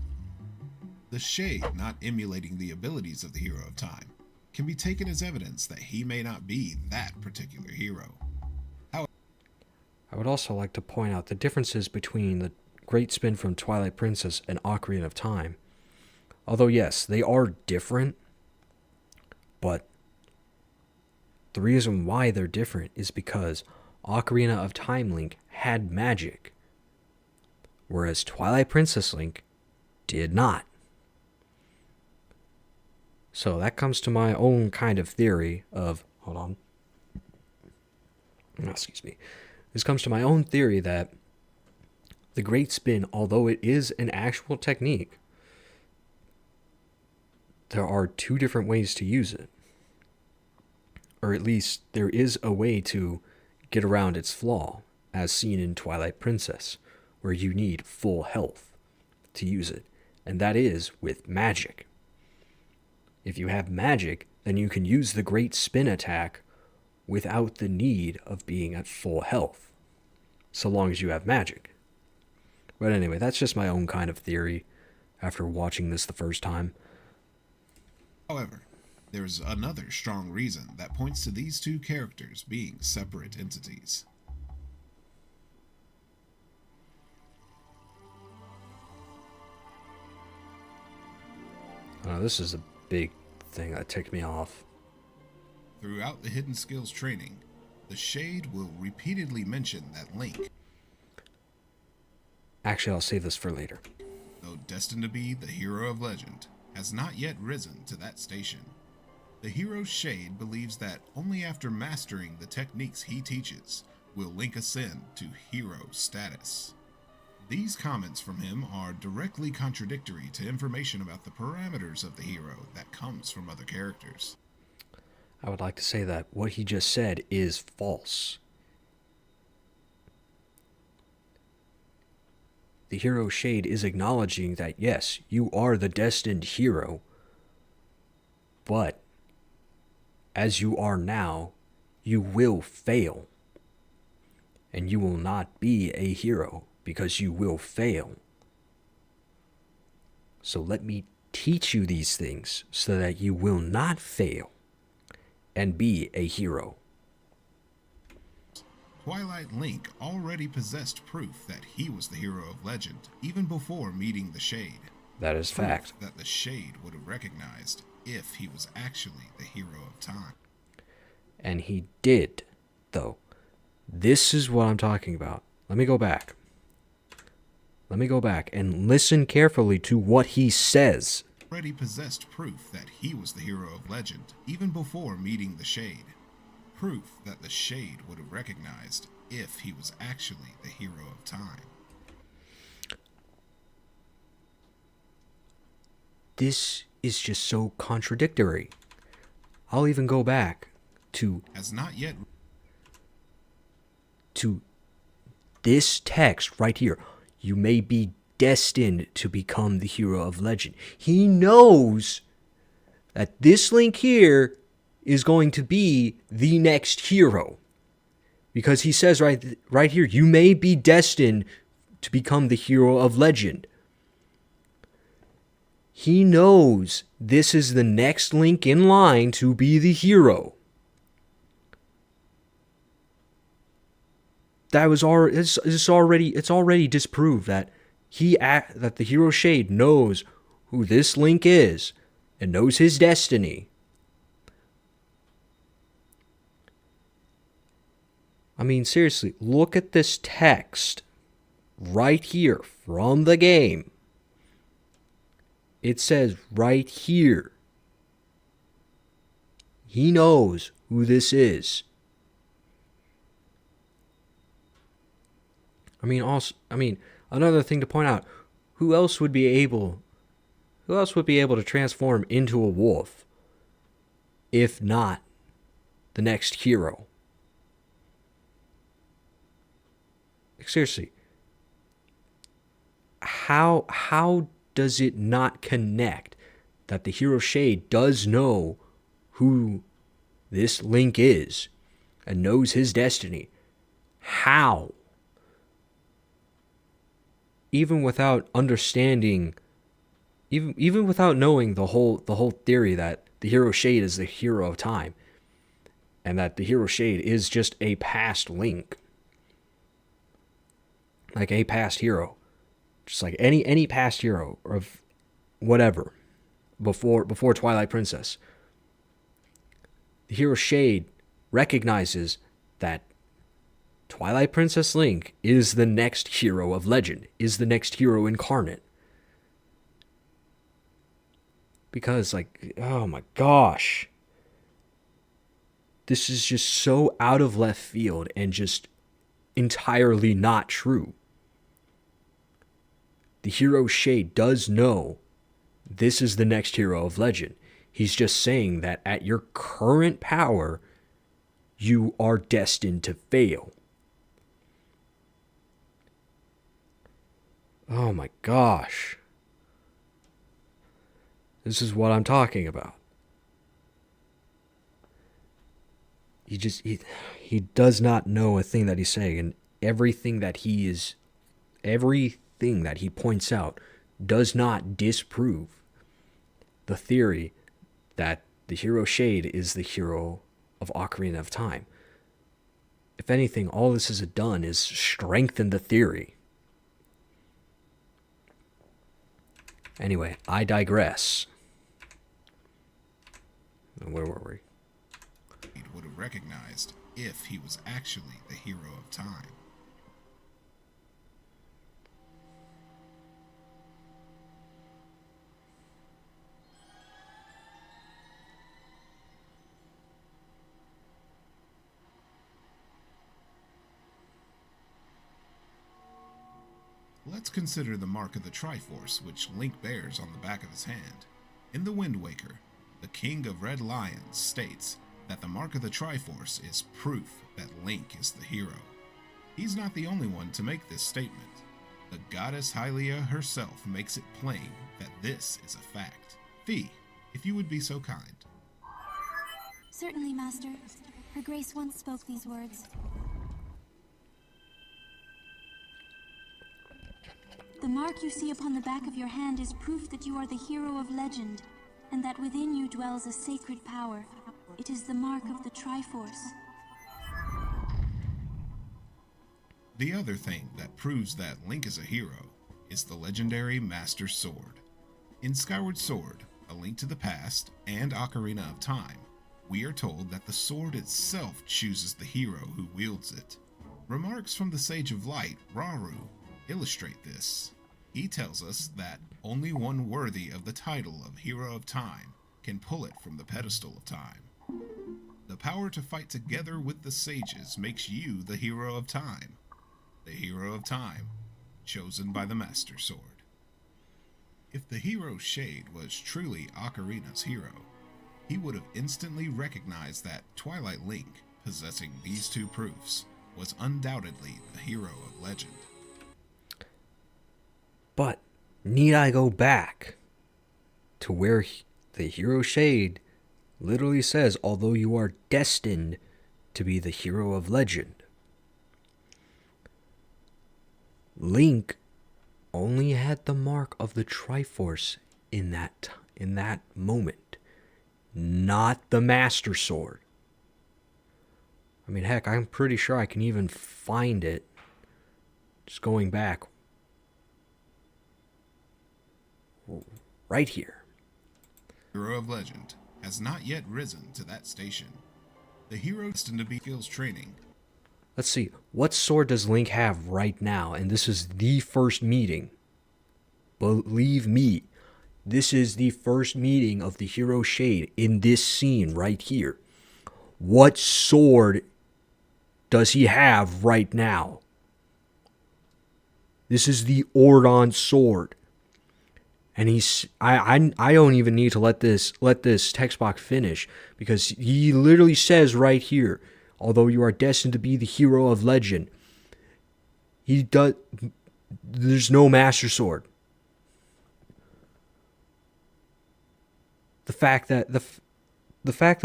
The shade not emulating the abilities of the hero of time can be taken as evidence that he may not be that particular hero. I would also like to point out the differences between the Great Spin from Twilight Princess and Ocarina of Time. Although yes, they are different, but the reason why they're different is because Ocarina of Time Link had magic, whereas Twilight Princess Link did not. So that comes to my own kind of theory of, hold on. Excuse me. This comes to my own theory that the Great Spin, although it is an actual technique, there are two different ways to use it. Or at least there is a way to get around its flaw, as seen in Twilight Princess, where you need full health to use it, and that is with magic. If you have magic, then you can use the Great Spin attack without the need of being at full health, so long as you have magic. But anyway, that's just my own kind of theory after watching this the first time. However, there's another strong reason that points to these two characters being separate entities. This is a big thing that ticked me off. Throughout the Hidden Skills training, the Shade will repeatedly mention that Link, Actually, I'll save this for later. though destined to be the hero of legend, has not yet risen to that station. The hero's Shade believes that only after mastering the techniques he teaches will Link ascend to hero status. These comments from him are directly contradictory to information about the parameters of the hero that comes from other characters. I would like to say that what he just said is false. The hero Shade is acknowledging that yes, you are the destined hero, but as you are now, you will fail. and you will not be a hero because you will fail. So let me teach you these things so that you will not fail and be a hero. Twilight Link already possessed proof that he was the hero of legend even before meeting the Shade. That is fact. That the Shade would have recognized if he was actually the hero of time. And he did, though. This is what I'm talking about. Let me go back. Let me go back and listen carefully to what he says. Already possessed proof that he was the hero of legend even before meeting the Shade. Proof that the Shade would have recognized if he was actually the hero of time. This is just so contradictory. I'll even go back to Has not yet this text right here. You may be destined to become the hero of legend. He knows that this Link here is going to be the next hero. Because he says right here, you may be destined to become the hero of legend. He knows this is the next Link in line to be the hero. It's already disproved that that the hero Shade knows who this Link is and knows his destiny. I mean, seriously, look at this text right here from the game. It says right here, he knows who this is. Another thing to point out, who else would be able to transform into a wolf if not the next hero? Seriously, how does it not connect that the hero Shade does know who this Link is and knows his destiny? How? Even without understanding, even without knowing the whole theory that the hero Shade is the hero of time, and that the hero Shade is just a past Link, like a past hero, just like any past hero of whatever before Twilight Princess. The hero Shade recognizes that Twilight Princess Link is the next hero of legend, is the next hero incarnate. Because, like, oh my gosh. This is just so out of left field and just entirely not true. The hero Shade does know this is the next hero of legend. He's just saying that at your current power, you are destined to fail. Oh my gosh. This is what I'm talking about. He does not know a thing that he's saying, and everything that he points out does not disprove the theory that the hero Shade is the hero of Ocarina of Time. If anything, all this has done is strengthen the theory. Anyway, I digress. Where were we? He would have recognized if he was actually the hero of time. Let's consider the mark of the Triforce which Link bears on the back of his hand. In the Wind Waker, the King of Red Lions states that the mark of the Triforce is proof that Link is the hero. He's not the only one to make this statement. The goddess Hylia herself makes it plain that this is a fact. Fee, if you would be so kind. Certainly, Master. Her Grace once spoke these words. mark you see upon the back of your hand is proof that you are the hero of legend, and that within you dwells a sacred power. It is the mark of the Triforce. The other thing that proves that Link is a hero is the legendary Master Sword. In Skyward Sword, A Link to the Past, and Ocarina of Time, we are told that the sword itself chooses the hero who wields it. Remarks from the Sage of Light, Rauru, illustrate this. He tells us that only one worthy of the title of Hero of Time can pull it from the pedestal of time. The power to fight together with the sages makes you the Hero of Time. The Hero of Time, chosen by the Master Sword. If the hero Shade was truly Ocarina's hero, he would have instantly recognized that Twilight Link, possessing these two proofs, was undoubtedly the hero of legend. But need I go back to where the hero Shade literally says, although you are destined to be the hero of legend? Link only had the mark of the Triforce in that moment, not the Master Sword. I mean, heck, I'm pretty sure I can even find it just going back right here. Hero of Legend has not yet risen to that station. The hero destined to be skills training. Let's see, what sword does Link have right now? And this is the first meeting. Believe me, this is the first meeting of the hero Shade in this scene right here. What sword does he have right now? This is the Ordon sword. And I don't even need to let this text box finish, because he literally says right here, although you are destined to be the hero of legend, there's no Master Sword. The fact that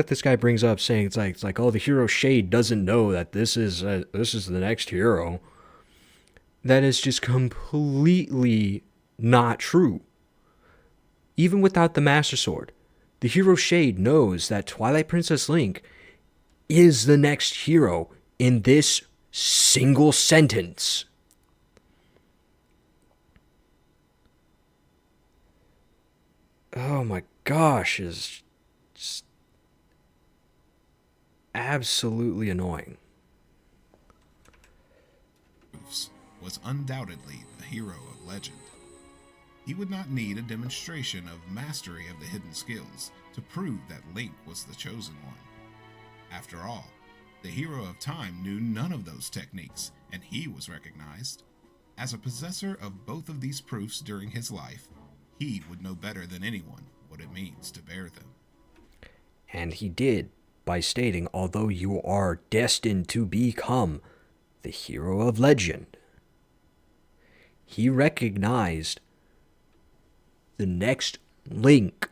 this guy brings up saying it's like oh, the hero Shade doesn't know that this is the next hero, that is just completely not true. Even without the Master Sword, the hero Shade knows that Twilight Princess Link is the next hero in this single sentence. Oh my gosh, is just absolutely annoying. Was undoubtedly the hero of legend. He would not need a demonstration of mastery of the hidden skills to prove that Link was the chosen one. After all, the hero of time knew none of those techniques, and he was recognized. As a possessor of both of these proofs during his life, he would know better than anyone what it means to bear them. And he did, by stating, although you are destined to become the hero of legend. He recognized the next Link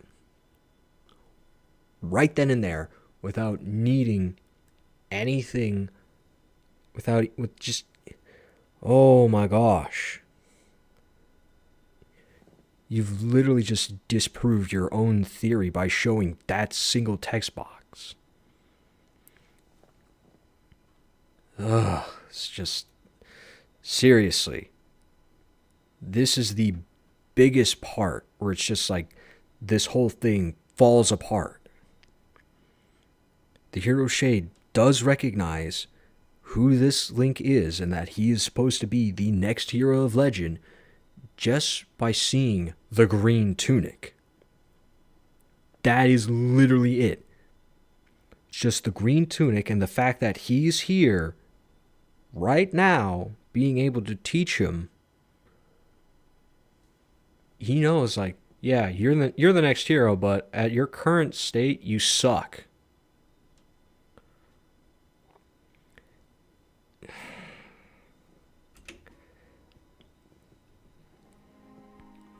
right then and there, without needing anything, oh my gosh. You've literally just disproved your own theory by showing that single text box. Ugh, it's just, seriously. This is the biggest part where it's just like this whole thing falls apart. The hero Shade does recognize who this Link is and that he is supposed to be the next hero of legend just by seeing the green tunic. That is literally it. It's just the green tunic and the fact that he's here right now being able to teach him. He knows, like, yeah, you're the next hero, but at your current state, you suck.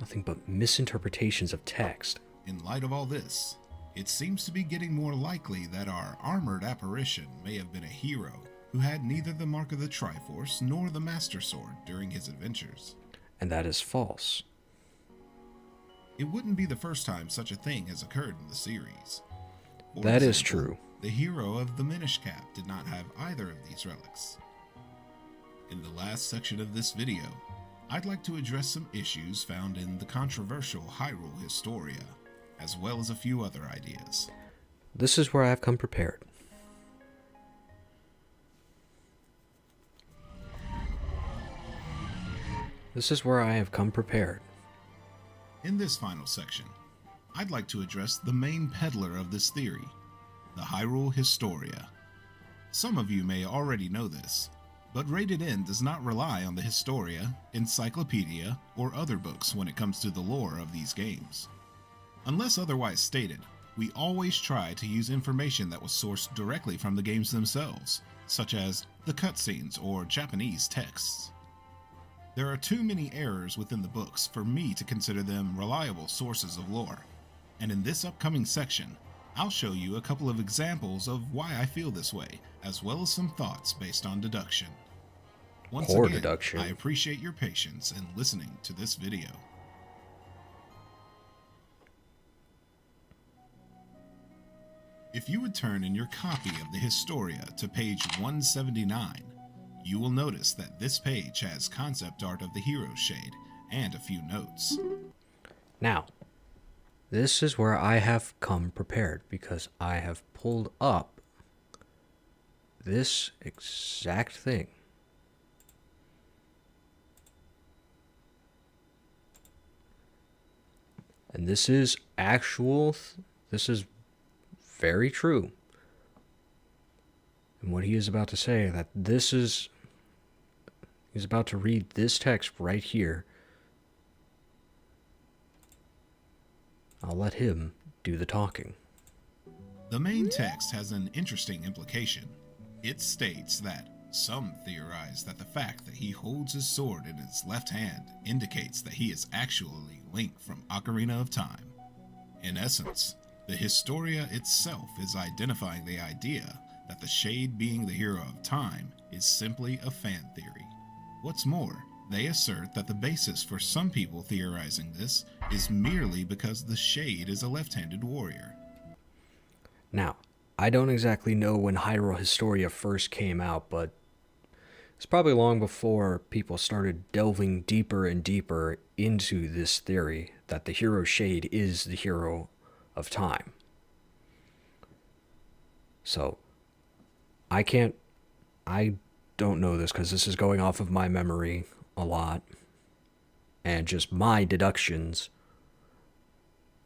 Nothing but misinterpretations of text. In light of all this, it seems to be getting more likely that our armored apparition may have been a hero who had neither the mark of the Triforce nor the Master Sword during his adventures. and that is false. It wouldn't be the first time such a thing has occurred in the series. For That is example, true. The hero of the Minish Cap did not have either of these relics. In the last section of this video, I'd like to address some issues found in the controversial Hyrule Historia, as well as a few other ideas. This is where I've come prepared. This is where I have come prepared. In this final section, I'd like to address the main peddler of this theory, the Hyrule Historia. Some of you may already know this, but Rated N does not rely on the Historia, Encyclopedia, or other books when it comes to the lore of these games. Unless otherwise stated, we always try to use information that was sourced directly from the games themselves, such as the cutscenes or Japanese texts. There are too many errors within the books for me to consider them reliable sources of lore, and in this upcoming section, I'll show you a couple of examples of why I feel this way, as well as some thoughts based on deduction. Once Poor again, deduction. I appreciate your patience in listening to this video. If you would turn in your copy of the Historia to page 179, you will notice that this page has concept art of the hero shade and a few notes. Now, this is where I have come prepared because I have pulled up this exact thing. And this is actual, this is very true. And what he is about to say, that this is, he's about to read this text right here. I'll let him do the talking. The main text has an interesting implication. It states that some theorize that the fact that he holds his sword in his left hand indicates that he is actually Link from Ocarina of Time. In essence, the Historia itself is identifying the idea that the Shade being the hero of time is simply a fan theory. What's more, they assert that the basis for some people theorizing this is merely because the Shade is a left-handed warrior. Now, I don't exactly know when Hyrule Historia first came out, but it's probably long before people started delving deeper and deeper into this theory that the hero Shade is the hero of time. So, I don't know this because this is going off of my memory a lot and just my deductions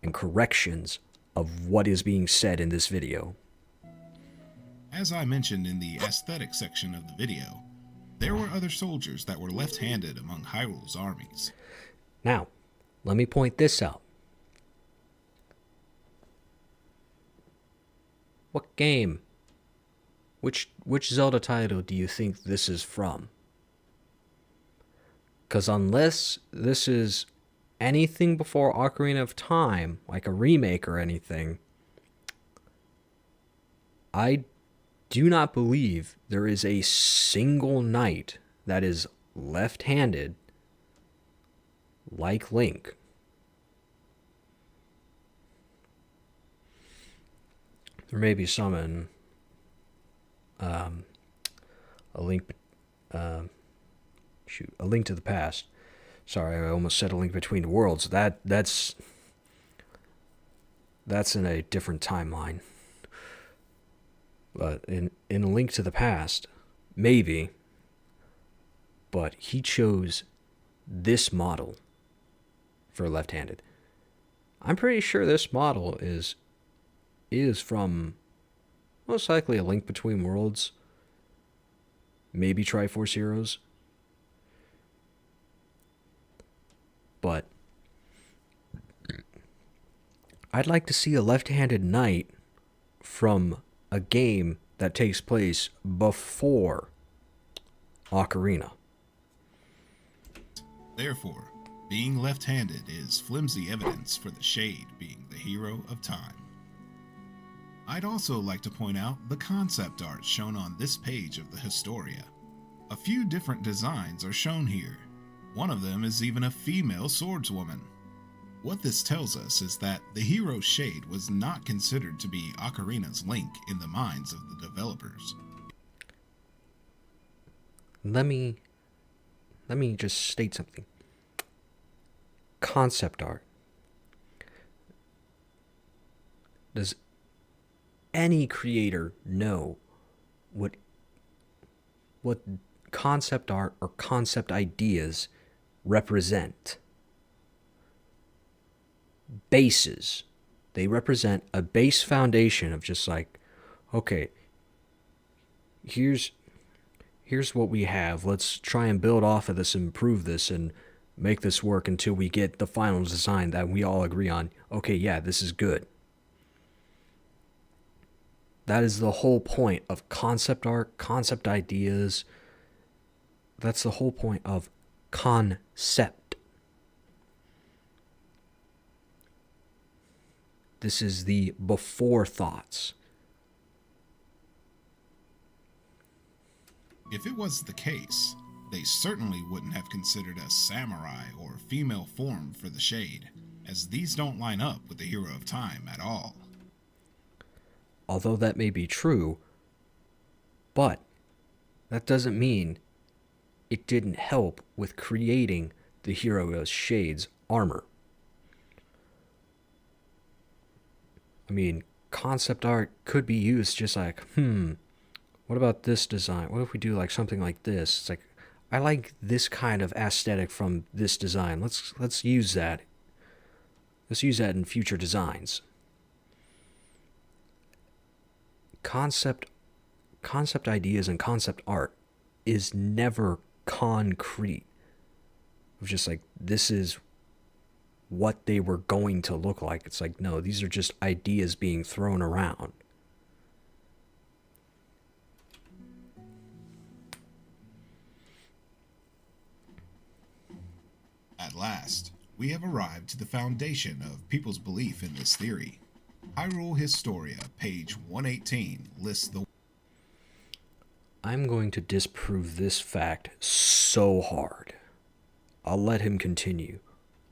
and corrections of what is being said in this video. As I mentioned in the aesthetic section of the video, there were other soldiers that were left-handed among Hyrule's armies. Now, let me point this out. What game? Which Zelda title do you think this is from? Because unless this is anything before Ocarina of Time, like a remake or anything, I do not believe there is a single knight that is left-handed like Link. There may be some in A Link to the Past. Sorry, I almost said A Link Between Worlds. That's in a different timeline. But in A Link to the Past, maybe. But he chose this model for left-handed. I'm pretty sure this model is from most likely A Link Between Worlds. Maybe Triforce Heroes. But I'd like to see a left-handed knight from a game that takes place before Ocarina. Therefore, being left-handed is flimsy evidence for the Shade being the hero of time. I'd also like to point out the concept art shown on this page of the Historia. A few different designs are shown here. One of them is even a female swordswoman. What this tells us is that the hero shade was not considered to be Ocarina's link in the minds of the developers. Let me just state something. Concept art. Does any creator know what concept art or concept ideas represent? Bases. They represent a base foundation of just like, okay, here's what we have. Let's try and build off of this, improve this, and make this work until we get the final design that we all agree on. Okay, yeah, this is good. That is the whole point of concept art, concept ideas. That's the whole point of concept. This is the before thoughts. If it was the case, they certainly wouldn't have considered a samurai or female form for the shade, as these don't line up with the Hero of Time at all. Although that may be true, but that doesn't mean it didn't help with creating the Hero's Shade's armor. I mean, concept art could be used just like, what about this design? What if we do like something like this? It's like, I like this kind of aesthetic from this design. Let's use that. Let's use that in future designs. Concept ideas and concept art is never concrete. It's just like, this is what they were going to look like. It's like, no, these are just ideas being thrown around. At last, we have arrived to the foundation of people's belief in this theory. Hyrule Historia, page 118, lists the... I'm going to disprove this fact so hard. I'll let him continue.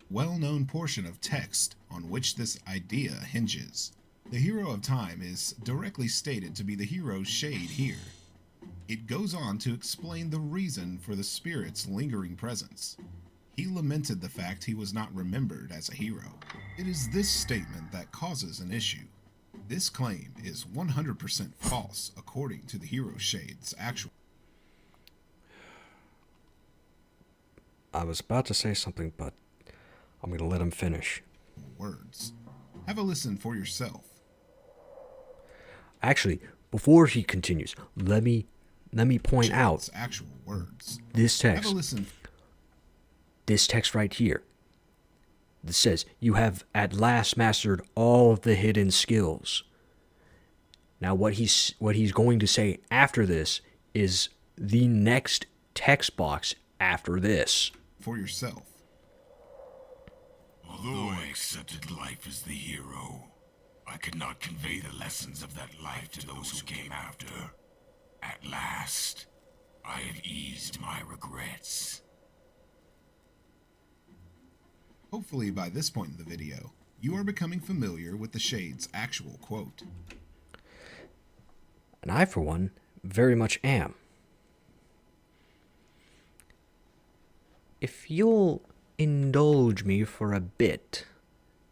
well-known portion of text on which this idea hinges. The Hero of Time is directly stated to be the hero's shade here. It goes on to explain the reason for the spirit's lingering presence. He lamented the fact he was not remembered as a hero. It is this statement that causes an issue. This claim is 100% false according to the hero shade's actual... I was about to say something, but I'm going to let him finish. words. Have a listen for yourself. Actually, before he continues, let me point out Shade's actual words. this Have text. a listen. This text right here. That says, "You have at last mastered all of the hidden skills." Now, what he's going to say after this is the next text box after this. For yourself. Although I accepted life as the hero, I could not convey the lessons of that life to those who came after. At last, I have eased my regrets. Hopefully by this point in the video, you are becoming familiar with the Shade's actual quote. And I, for one, very much am. If you'll indulge me for a bit,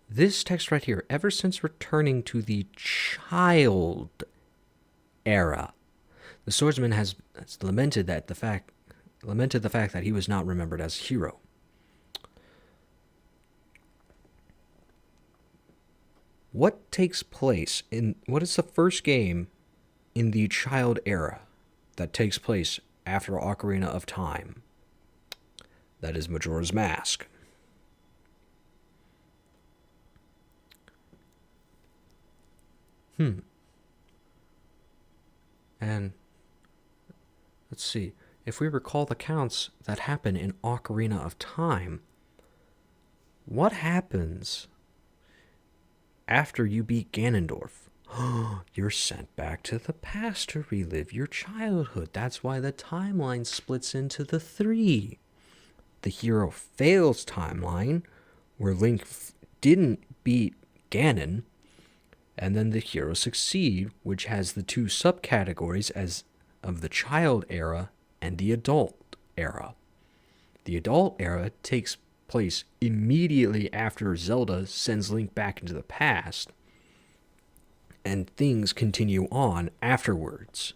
this text right here, ever since returning to the child era, the swordsman has lamented the fact that he was not remembered as a hero. What is the first game in the child era that takes place after Ocarina of Time? That is Majora's Mask. And let's see. If we recall the counts that happen in Ocarina of Time, what happens after you beat Ganondorf? You're sent back to the past to relive your childhood. That's why the timeline splits into the three. the hero fails timeline, where Link didn't beat Ganon, and then the hero succeed, which has the two subcategories as of the child era and the adult era. The adult era takes place immediately after Zelda sends Link back into the past, and things continue on afterwards.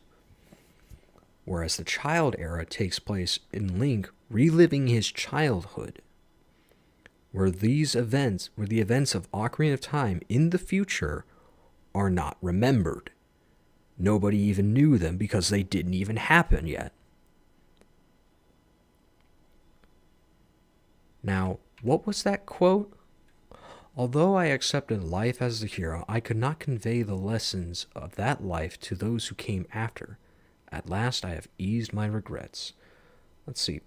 Whereas the child era takes place in Link reliving his childhood, where the events of Ocarina of Time in the future are not remembered. Nobody even knew them because they didn't even happen yet. Now, what was that quote? Although I accepted life as the hero, I could not convey the lessons of that life to those who came after. At last I have eased my regrets. Let's see.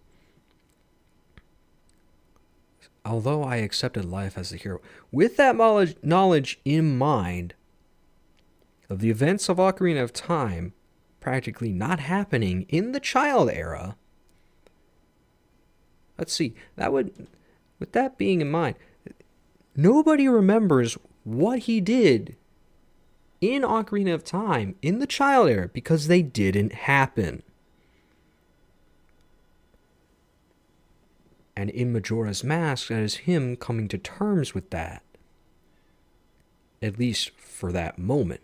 Although I accepted life as the hero, with that knowledge in mind of the events of Ocarina of Time practically not happening in the child era, let's see, with that being in mind, nobody remembers what he did in Ocarina of Time in the child era because they didn't happen. And in Majora's Mask, that is him coming to terms with that. At least for that moment.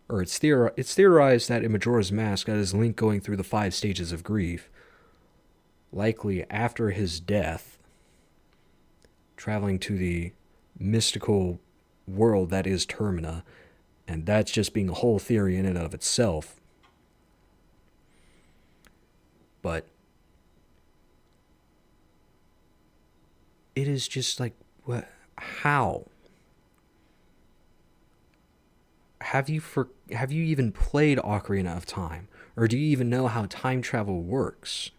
Or it's theorized that in Majora's Mask, that is Link going through the 5 stages of grief. Likely after his death, traveling to the mystical world that is Termina, and that's just being a whole theory in and of itself. But it is just like, what? How? Have you even played Ocarina of Time? Or do you even know how time travel works?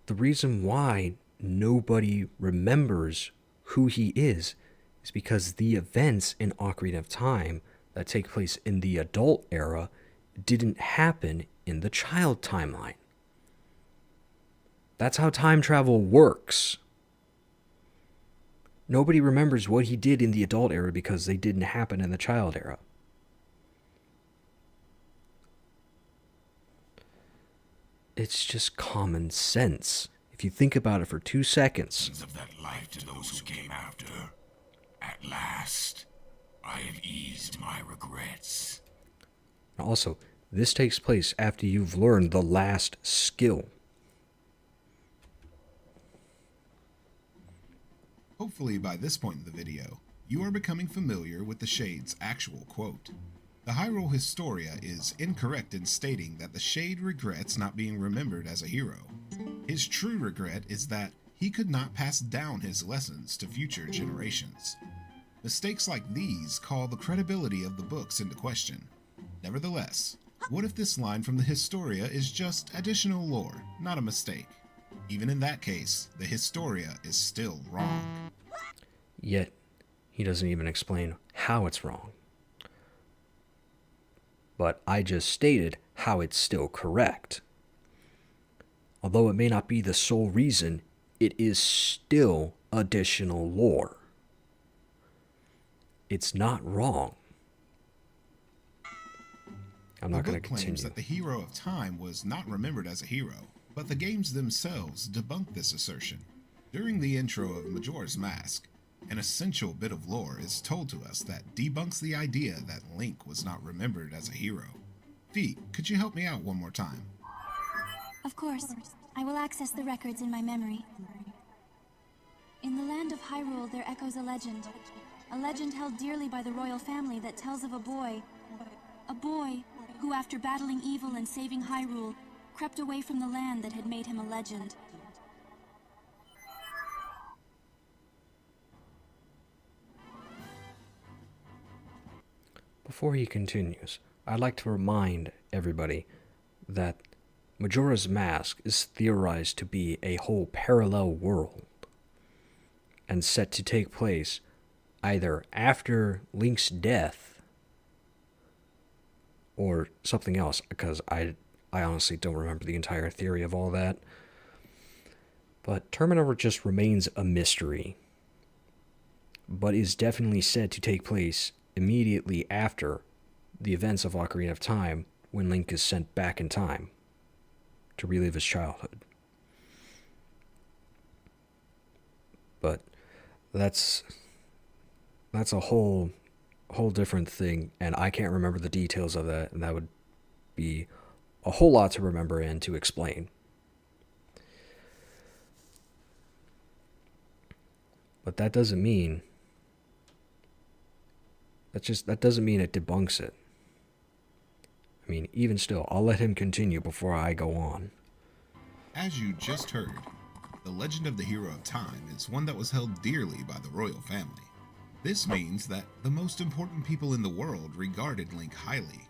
The reason why nobody remembers who he is because the events in Ocarina of Time that take place in the adult era didn't happen in the child timeline. That's how time travel works. Nobody remembers what he did in the adult era because they didn't happen in the child era. It's just common sense. If you think about it for 2 seconds. Of that life to those who came after. At last, I have eased my regrets. Also, this takes place after you've learned the last skill. Hopefully by this point in the video, you are becoming familiar with the Shade's actual quote. The Hyrule Historia is incorrect in stating that the Shade regrets not being remembered as a hero. His true regret is that he could not pass down his lessons to future generations. Mistakes like these call the credibility of the books into question. Nevertheless, what if this line from the Historia is just additional lore, not a mistake? Even in that case, the Historia is still wrong. Yet, he doesn't even explain how it's wrong. But I just stated how it's still correct. Although it may not be the sole reason, it is still additional lore. It's not wrong. I'm not going to continue. Claims that the hero of time was not remembered as a hero, but the games themselves debunk this assertion. During the intro of Majora's Mask, an essential bit of lore is told to us that debunks the idea that Link was not remembered as a hero. Fee, could you help me out one more time? Of course. I will access the records in my memory. In the land of Hyrule, there echoes a legend. A legend held dearly by the royal family that tells of a boy who, after battling evil and saving Hyrule, crept away from the land that had made him a legend. Before he continues, I'd like to remind everybody that Majora's Mask is theorized to be a whole parallel world and set to take place either after Link's death or something else, because I I honestly don't remember the entire theory of all that. But Terminator just remains a mystery, but is definitely said to take place immediately after the events of Ocarina of Time, when Link is sent back in time to relive his childhood. But that's a whole different thing, and I can't remember the details of that, and that would be a whole lot to remember and to explain. But that doesn't mean that doesn't mean it debunks it. I mean, even still, I'll let him continue before I go on. As you just heard, the legend of the Hero of Time is one that was held dearly by the royal family. This means that the most important people in the world regarded Link highly.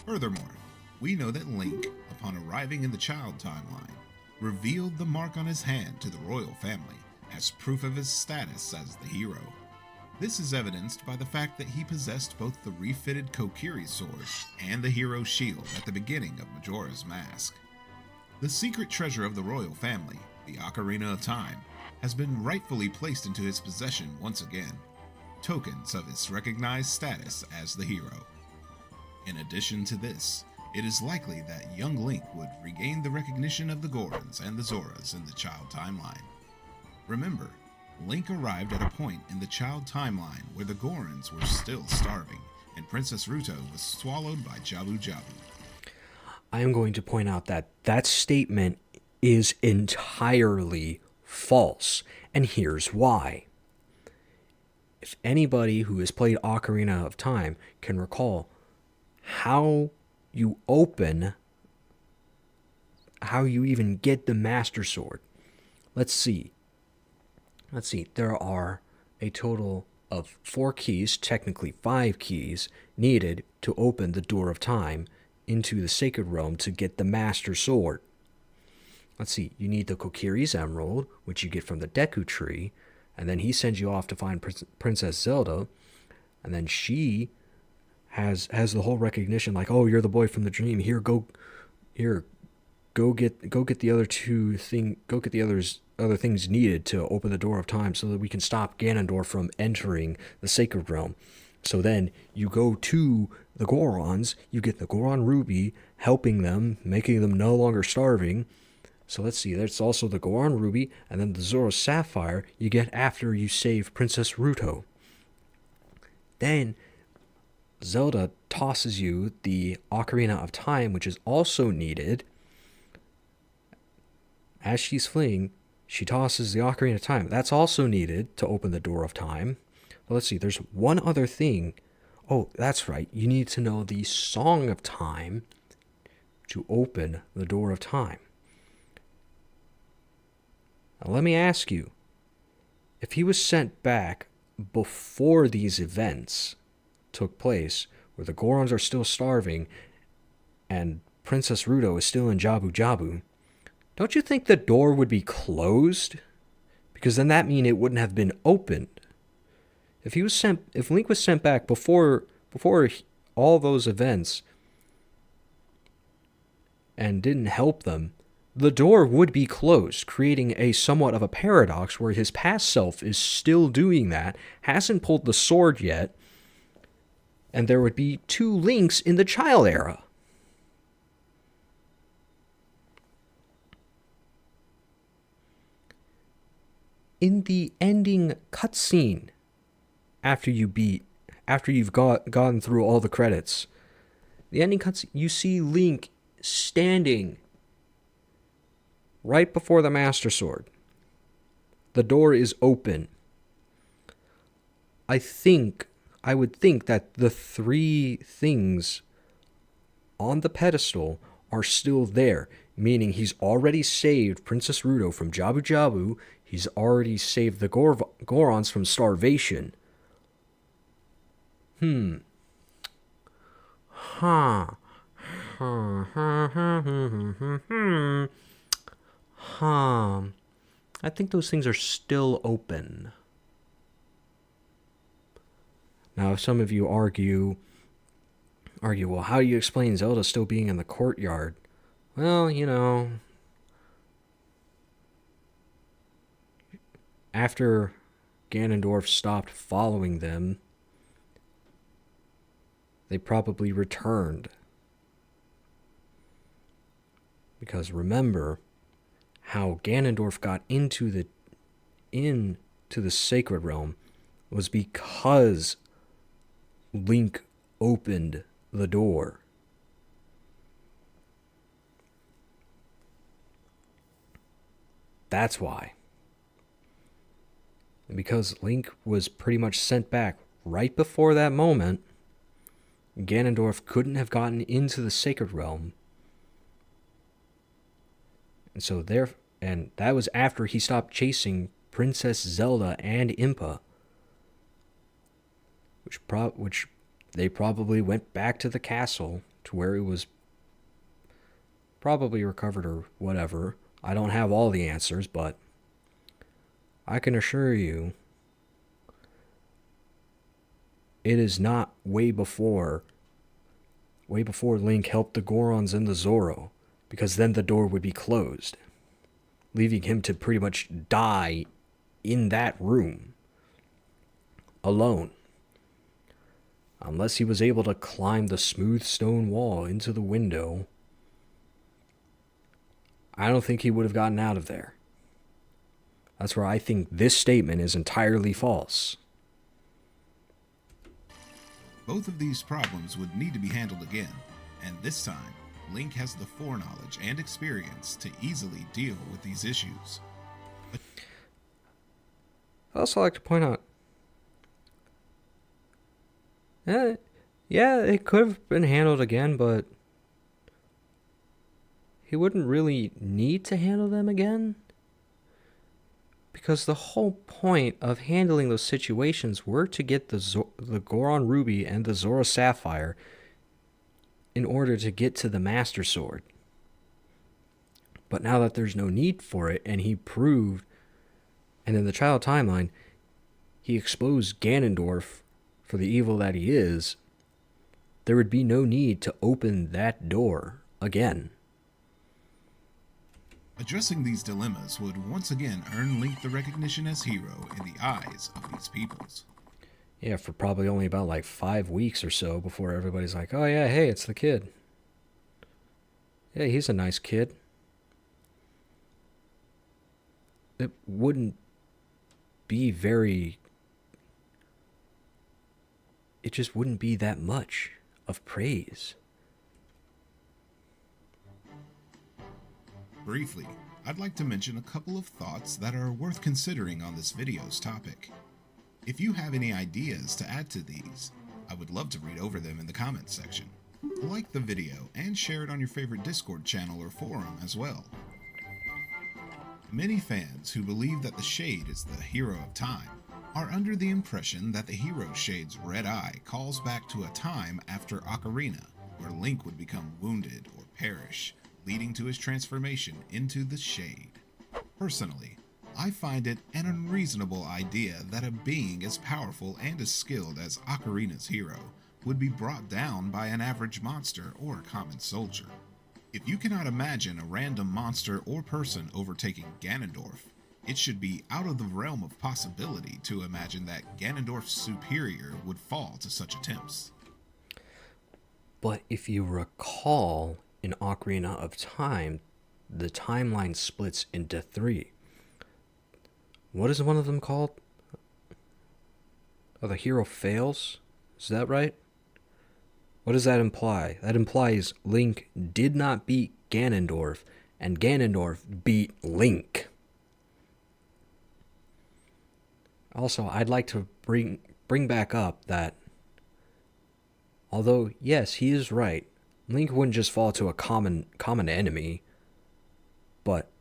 Furthermore, we know that Link, upon arriving in the child timeline, revealed the mark on his hand to the royal family as proof of his status as the hero. This is evidenced by the fact that he possessed both the refitted Kokiri sword and the hero shield at the beginning of Majora's Mask. The secret treasure of the royal family, the Ocarina of Time, has been rightfully placed into his possession once again, tokens of his recognized status as the hero. In addition to this, it is likely that young Link would regain the recognition of the Gorons and the Zoras in the child timeline. Remember, Link arrived at a point in the child timeline where the Gorons were still starving, and Princess Ruto was swallowed by Jabu Jabu. I am going to point out that that statement is entirely false, and here's why. If anybody who has played Ocarina of Time can recall how you even get the Master Sword. Let's see, there are a total of 4 keys, technically 5 keys, needed to open the Door of Time into the Sacred Realm to get the Master Sword. Let's see, you need the Kokiri's Emerald, which you get from the Deku Tree, and then he sends you off to find Princess Zelda, and then she has the whole recognition, like, oh, you're the boy from the dream. Go get the other things needed to open the Door of Time so that we can stop Ganondorf from entering the Sacred Realm. So then you go to the Gorons, you get the Goron Ruby, helping them, making them no longer starving. So let's see, there's also the Goron Ruby, and then the Zora Sapphire you get after you save Princess Ruto. Then Zelda tosses you the Ocarina of Time, which is also needed. As she's fleeing, she tosses the Ocarina of Time. That's also needed to open the Door of Time. But let's see, there's one other thing. Oh, that's right. You need to know the Song of Time to open the Door of Time. Now, let me ask you, if he was sent back before these events took place, where the Gorons are still starving and Princess Ruto is still in Jabu Jabu, don't you think the door would be closed? Because then that mean it wouldn't have been opened. If Link was sent back before all those events and didn't help them, the door would be closed, creating a somewhat of a paradox where his past self is still doing that, hasn't pulled the sword yet, and there would be 2 Links in the child era. In the ending cutscene, after you've gone through all the credits, the ending cutscene, you see Link standing right before the Master Sword. The door is open. I would think that the 3 things on the pedestal are still there, meaning he's already saved Princess Ruto from Jabu Jabu, he's already saved the Gorons from starvation. I think those things are still open. Now, if some of you argue, well, how do you explain Zelda still being in the courtyard well, after Ganondorf stopped following them, they probably returned. Because remember, how Ganondorf got into the Sacred Realm was because Link opened the door. That's why. And because Link was pretty much sent back right before that moment, Ganondorf couldn't have gotten into the Sacred Realm. And that was after he stopped chasing Princess Zelda and Impa, which they probably went back to the castle to where it was probably recovered or whatever. I don't have all the answers, but I can assure you it is not way before Link helped the Gorons and the Zoro, because then the door would be closed, leaving him to pretty much die in that room alone. Unless he was able to climb the smooth stone wall into the window, I don't think he would have gotten out of there. That's where I think this statement is entirely false. Both of these problems would need to be handled again, and this time, Link has the foreknowledge and experience to easily deal with these issues. I'd also like to point out, yeah, it could have been handled again, but he wouldn't really need to handle them again. Because the whole point of handling those situations were to get the Goron Ruby and the Zora Sapphire in order to get to the Master Sword. But now that there's no need for it, and he proved, and in the Child Timeline, he exposed Ganondorf for the evil that he is, there would be no need to open that door again. Addressing these dilemmas would once again earn Link the recognition as hero in the eyes of these peoples. Yeah, for probably only about like 5 weeks or so before everybody's like, oh yeah, hey, it's the kid. Yeah, he's a nice kid. It wouldn't be very... It just wouldn't be that much of praise. Briefly, I'd like to mention a couple of thoughts that are worth considering on this video's topic. If you have any ideas to add to these, I would love to read over them in the comments section. Like the video and share it on your favorite Discord channel or forum as well. Many fans who believe that the Shade is the hero of time are under the impression that the hero Shade's red eye calls back to a time after Ocarina, where Link would become wounded or perish, leading to his transformation into the Shade. Personally, I find it an unreasonable idea that a being as powerful and as skilled as Ocarina's hero would be brought down by an average monster or a common soldier. If you cannot imagine a random monster or person overtaking Ganondorf, it should be out of the realm of possibility to imagine that Ganondorf's superior would fall to such attempts. But if you recall, in Ocarina of Time, the timeline splits into 3. What is one of them called? Oh, the hero fails? Is that right? What does that imply? That implies Link did not beat Ganondorf, and Ganondorf beat Link. Also, I'd like to bring back up that, although, yes, he is right, Link wouldn't just fall to a common enemy, but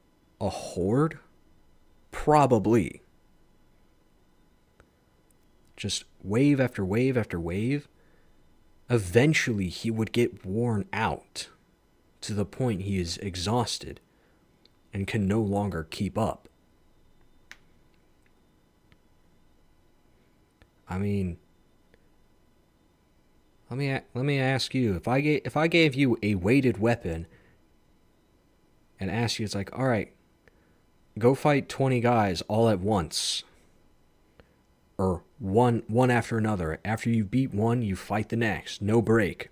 a horde? Probably. Just wave after wave after wave. Eventually, he would get worn out to the point he is exhausted and can no longer keep up. I mean, let me ask you, if I gave you a weighted weapon and asks you, it's like, all right, go fight 20 guys all at once. Or one after another. After you beat one, you fight the next. No break.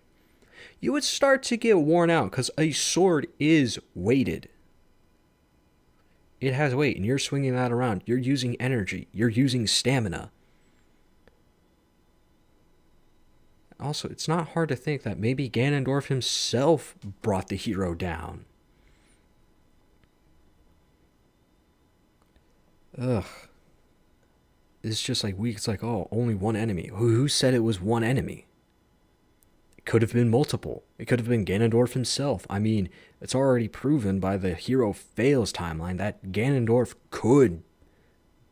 You would start to get worn out because a sword is weighted. It has weight, and you're swinging that around. You're using energy. You're using stamina. Also, it's not hard to think that maybe Ganondorf himself brought the hero down. Ugh. It's just like weak. It's like, oh, only one enemy. Who said it was one enemy? It could have been multiple. It could have been Ganondorf himself. I mean, it's already proven by the Hero Fails timeline that Ganondorf could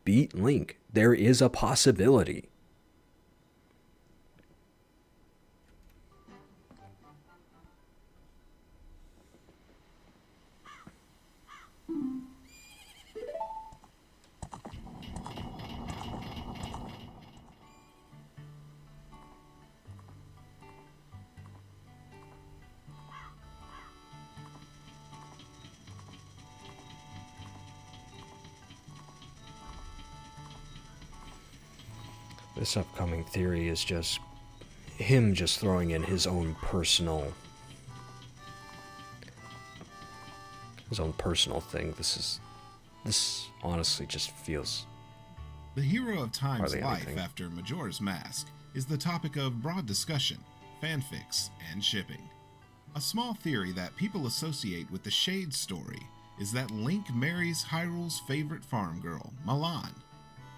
beat Link. There is a possibility. This upcoming theory is just him just throwing in his own personal thing. This honestly just feels The hero of Time's hardly life anything. after Majora's Mask is the topic of broad discussion, fanfics, and shipping. A small theory that people associate with the Shade story is that Link marries Hyrule's favorite farm girl, Milan.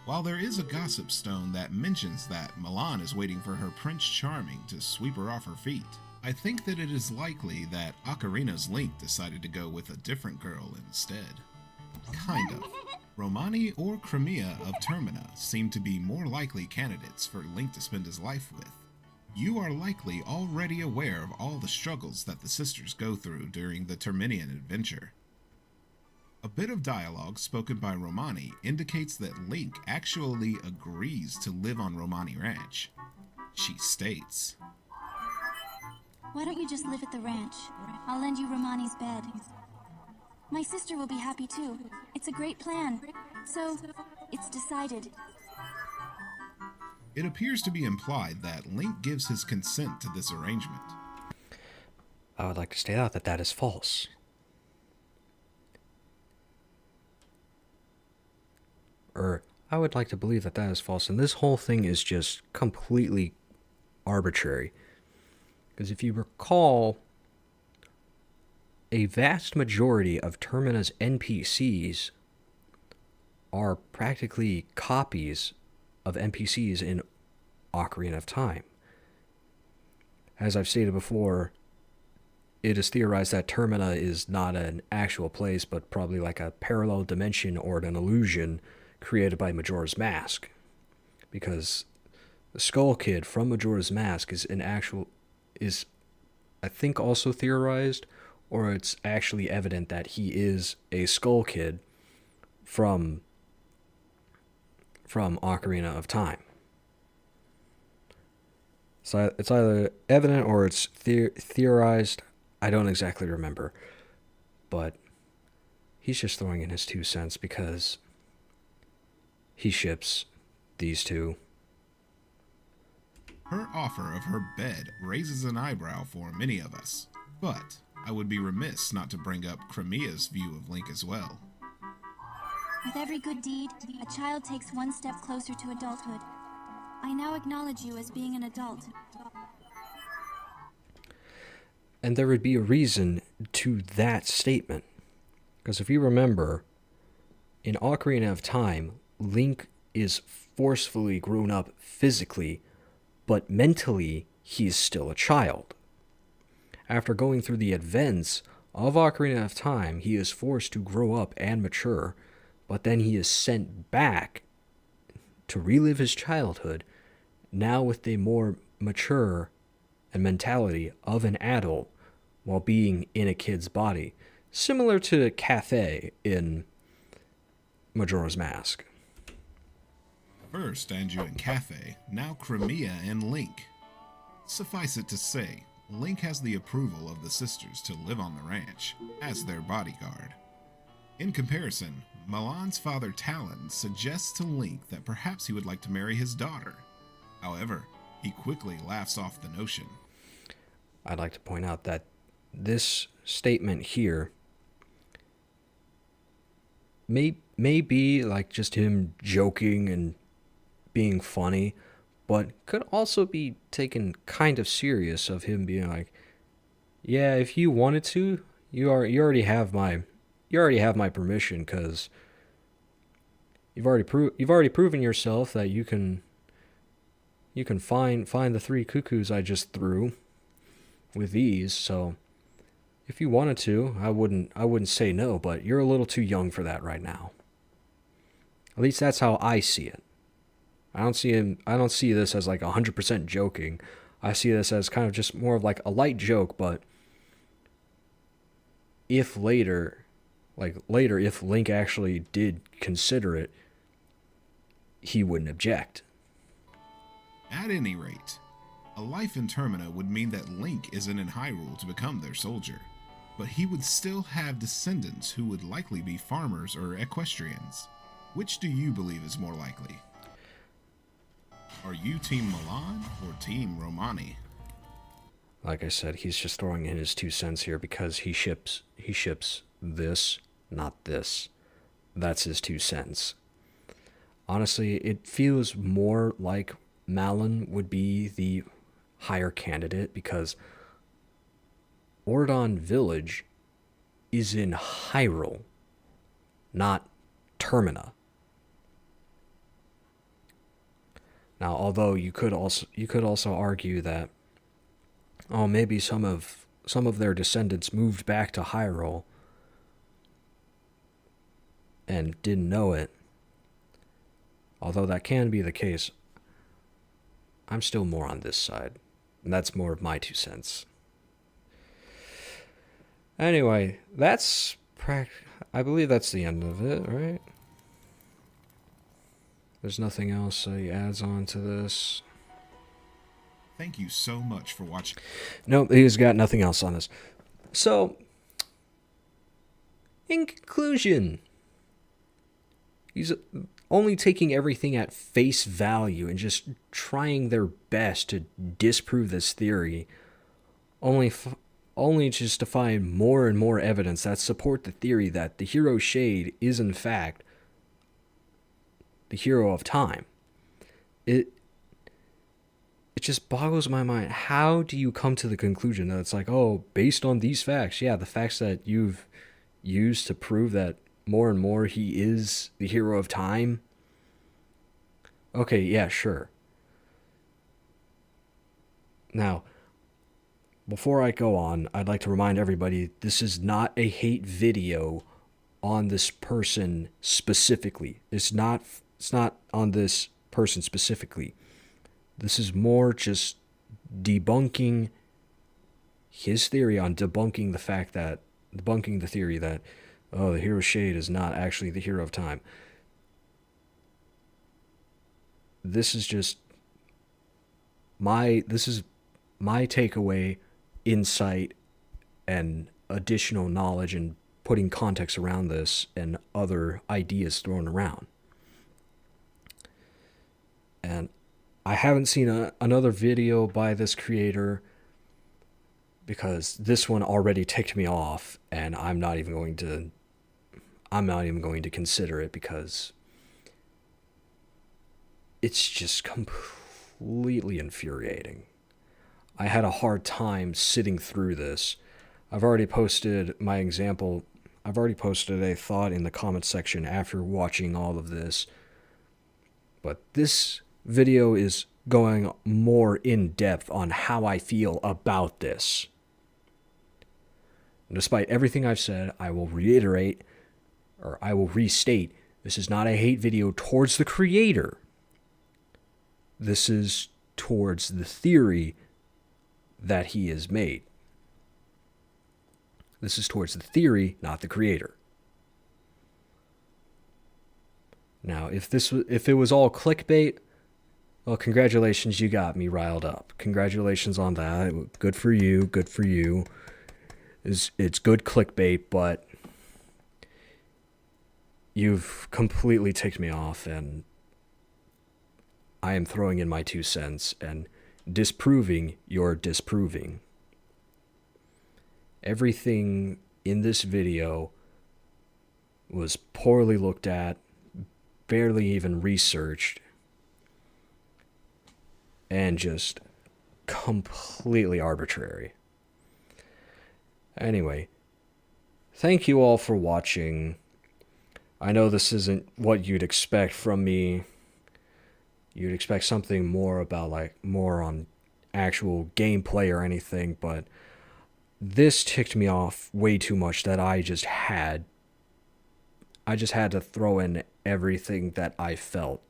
While there is a gossip stone that mentions that Milan is waiting for her Prince Charming to sweep her off her feet, I think that it is likely that Ocarina's Link decided to go with a different girl instead. Kind of. Romani or Crimea of Termina seem to be more likely candidates for Link to spend his life with. You are likely already aware of all the struggles that the sisters go through during the Terminian adventure. A bit of dialogue spoken by Romani indicates that Link actually agrees to live on Romani Ranch. She states, Why don't you just live at the ranch? I'll lend you Romani's bed. My sister will be happy too. It's a great plan. So, it's decided. It appears to be implied that Link gives his consent to this arrangement. I would like to state out that that is false. Or I would like to believe that that is false, and this whole thing is just completely arbitrary. Because if you recall, a vast majority of Termina's NPCs are practically copies of NPCs in Ocarina of Time. As I've stated before, it is theorized that Termina is not an actual place, but probably like a parallel dimension or an illusion created by Majora's Mask. Because the Skull Kid from Majora's Mask is I think also theorized, or it's actually evident that he is a Skull Kid from Ocarina of Time. So it's either evident or it's theorized. I don't exactly remember. But he's just throwing in his 2 cents because he ships these two. Her offer of her bed raises an eyebrow for many of us, but I would be remiss not to bring up Crimea's view of Link as well. With every good deed, a child takes one step closer to adulthood. I now acknowledge you as being an adult. And there would be a reason to that statement. Because if you remember, in Ocarina of Time, Link is forcefully grown up physically, but mentally, he's still a child. After going through the events of Ocarina of Time, he is forced to grow up and mature, but then he is sent back to relive his childhood, now with a more mature and mentality of an adult while being in a kid's body, similar to Cathay in Majora's Mask. First Anju and Cathay, now Crimea and Link. Suffice it to say, Link has the approval of the sisters to live on the ranch as their bodyguard. In comparison, Milan's father Talon suggests to Link that perhaps he would like to marry his daughter. However, he quickly laughs off the notion. I'd like to point out that this statement here may be like just him joking and being funny, but could also be taken kind of serious of him being like, yeah, if you wanted to, you already have my permission, because you've already proven yourself that you can find the 3 cuckoos I just threw with ease. So if you wanted to, I wouldn't say no, but you're a little too young for that right now. At least that's how I see it. I don't see this as like 100% joking. I see this as kind of just more of like a light joke, but if later if Link actually did consider it, he wouldn't object. At any rate, a life in Termina would mean that Link isn't in Hyrule to become their soldier, but he would still have descendants who would likely be farmers or equestrians. Which do you believe is more likely? Are you Team Milan or Team Romani? Like I said, he's just throwing in his 2 cents here because he ships this, not this. That's his 2 cents. Honestly, it feels more like Malon would be the higher candidate because Ordon Village is in Hyrule, not Termina. Now, although you could also argue that, oh, maybe some of their descendants moved back to Hyrule and didn't know it. Although that can be the case, I'm still more on this side. And that's more of my 2 cents. Anyway, I believe that's the end of it, right? There's nothing else he adds on to this. Thank you so much for watching. Nope, he's got nothing else on this. So, in conclusion, he's only taking everything at face value and just trying their best to disprove this theory, only just to find more and more evidence that support the theory that the hero Shade is in fact the hero of time. It just boggles my mind. How do you come to the conclusion that it's like, oh, based on these facts, yeah, the facts that you've used to prove that more and more he is the hero of time? Okay, yeah, sure. Now, before I go on, I'd like to remind everybody this is not a hate video on this person specifically. It's not on this person specifically. This is more just debunking his theory on debunking the theory that, oh, the hero Shade is not actually the hero of time. This is just my takeaway, insight, and additional knowledge, and putting context around this and other ideas thrown around. And I haven't seen another video by this creator because this one already ticked me off, and I'm not even going to consider it because it's just completely infuriating. I had a hard time sitting through this. I've already posted a thought in the comment section after watching all of this. But this video is going more in depth on how I feel about this. And despite everything I've said, I will restate, this is not a hate video towards the creator. This is towards the theory that he has made. This is towards the theory, not the creator. Now, if it was all clickbait, Well, congratulations, you got me riled up. Congratulations on that. Good for you, good for you. It's good clickbait, but you've completely ticked me off, and I am throwing in my 2 cents and disproving your disproving. Everything in this video was poorly looked at, barely even researched, and just completely arbitrary. Anyway, thank you all for watching. I know this isn't what you'd expect from me. You'd expect something more about, like, more on actual gameplay or anything, but this ticked me off way too much that I just had to throw in everything that I felt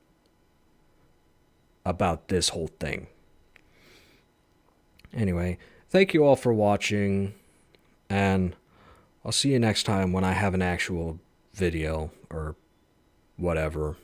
about this whole thing. Anyway, thank you all for watching, and I'll see you next time when I have an actual video or whatever.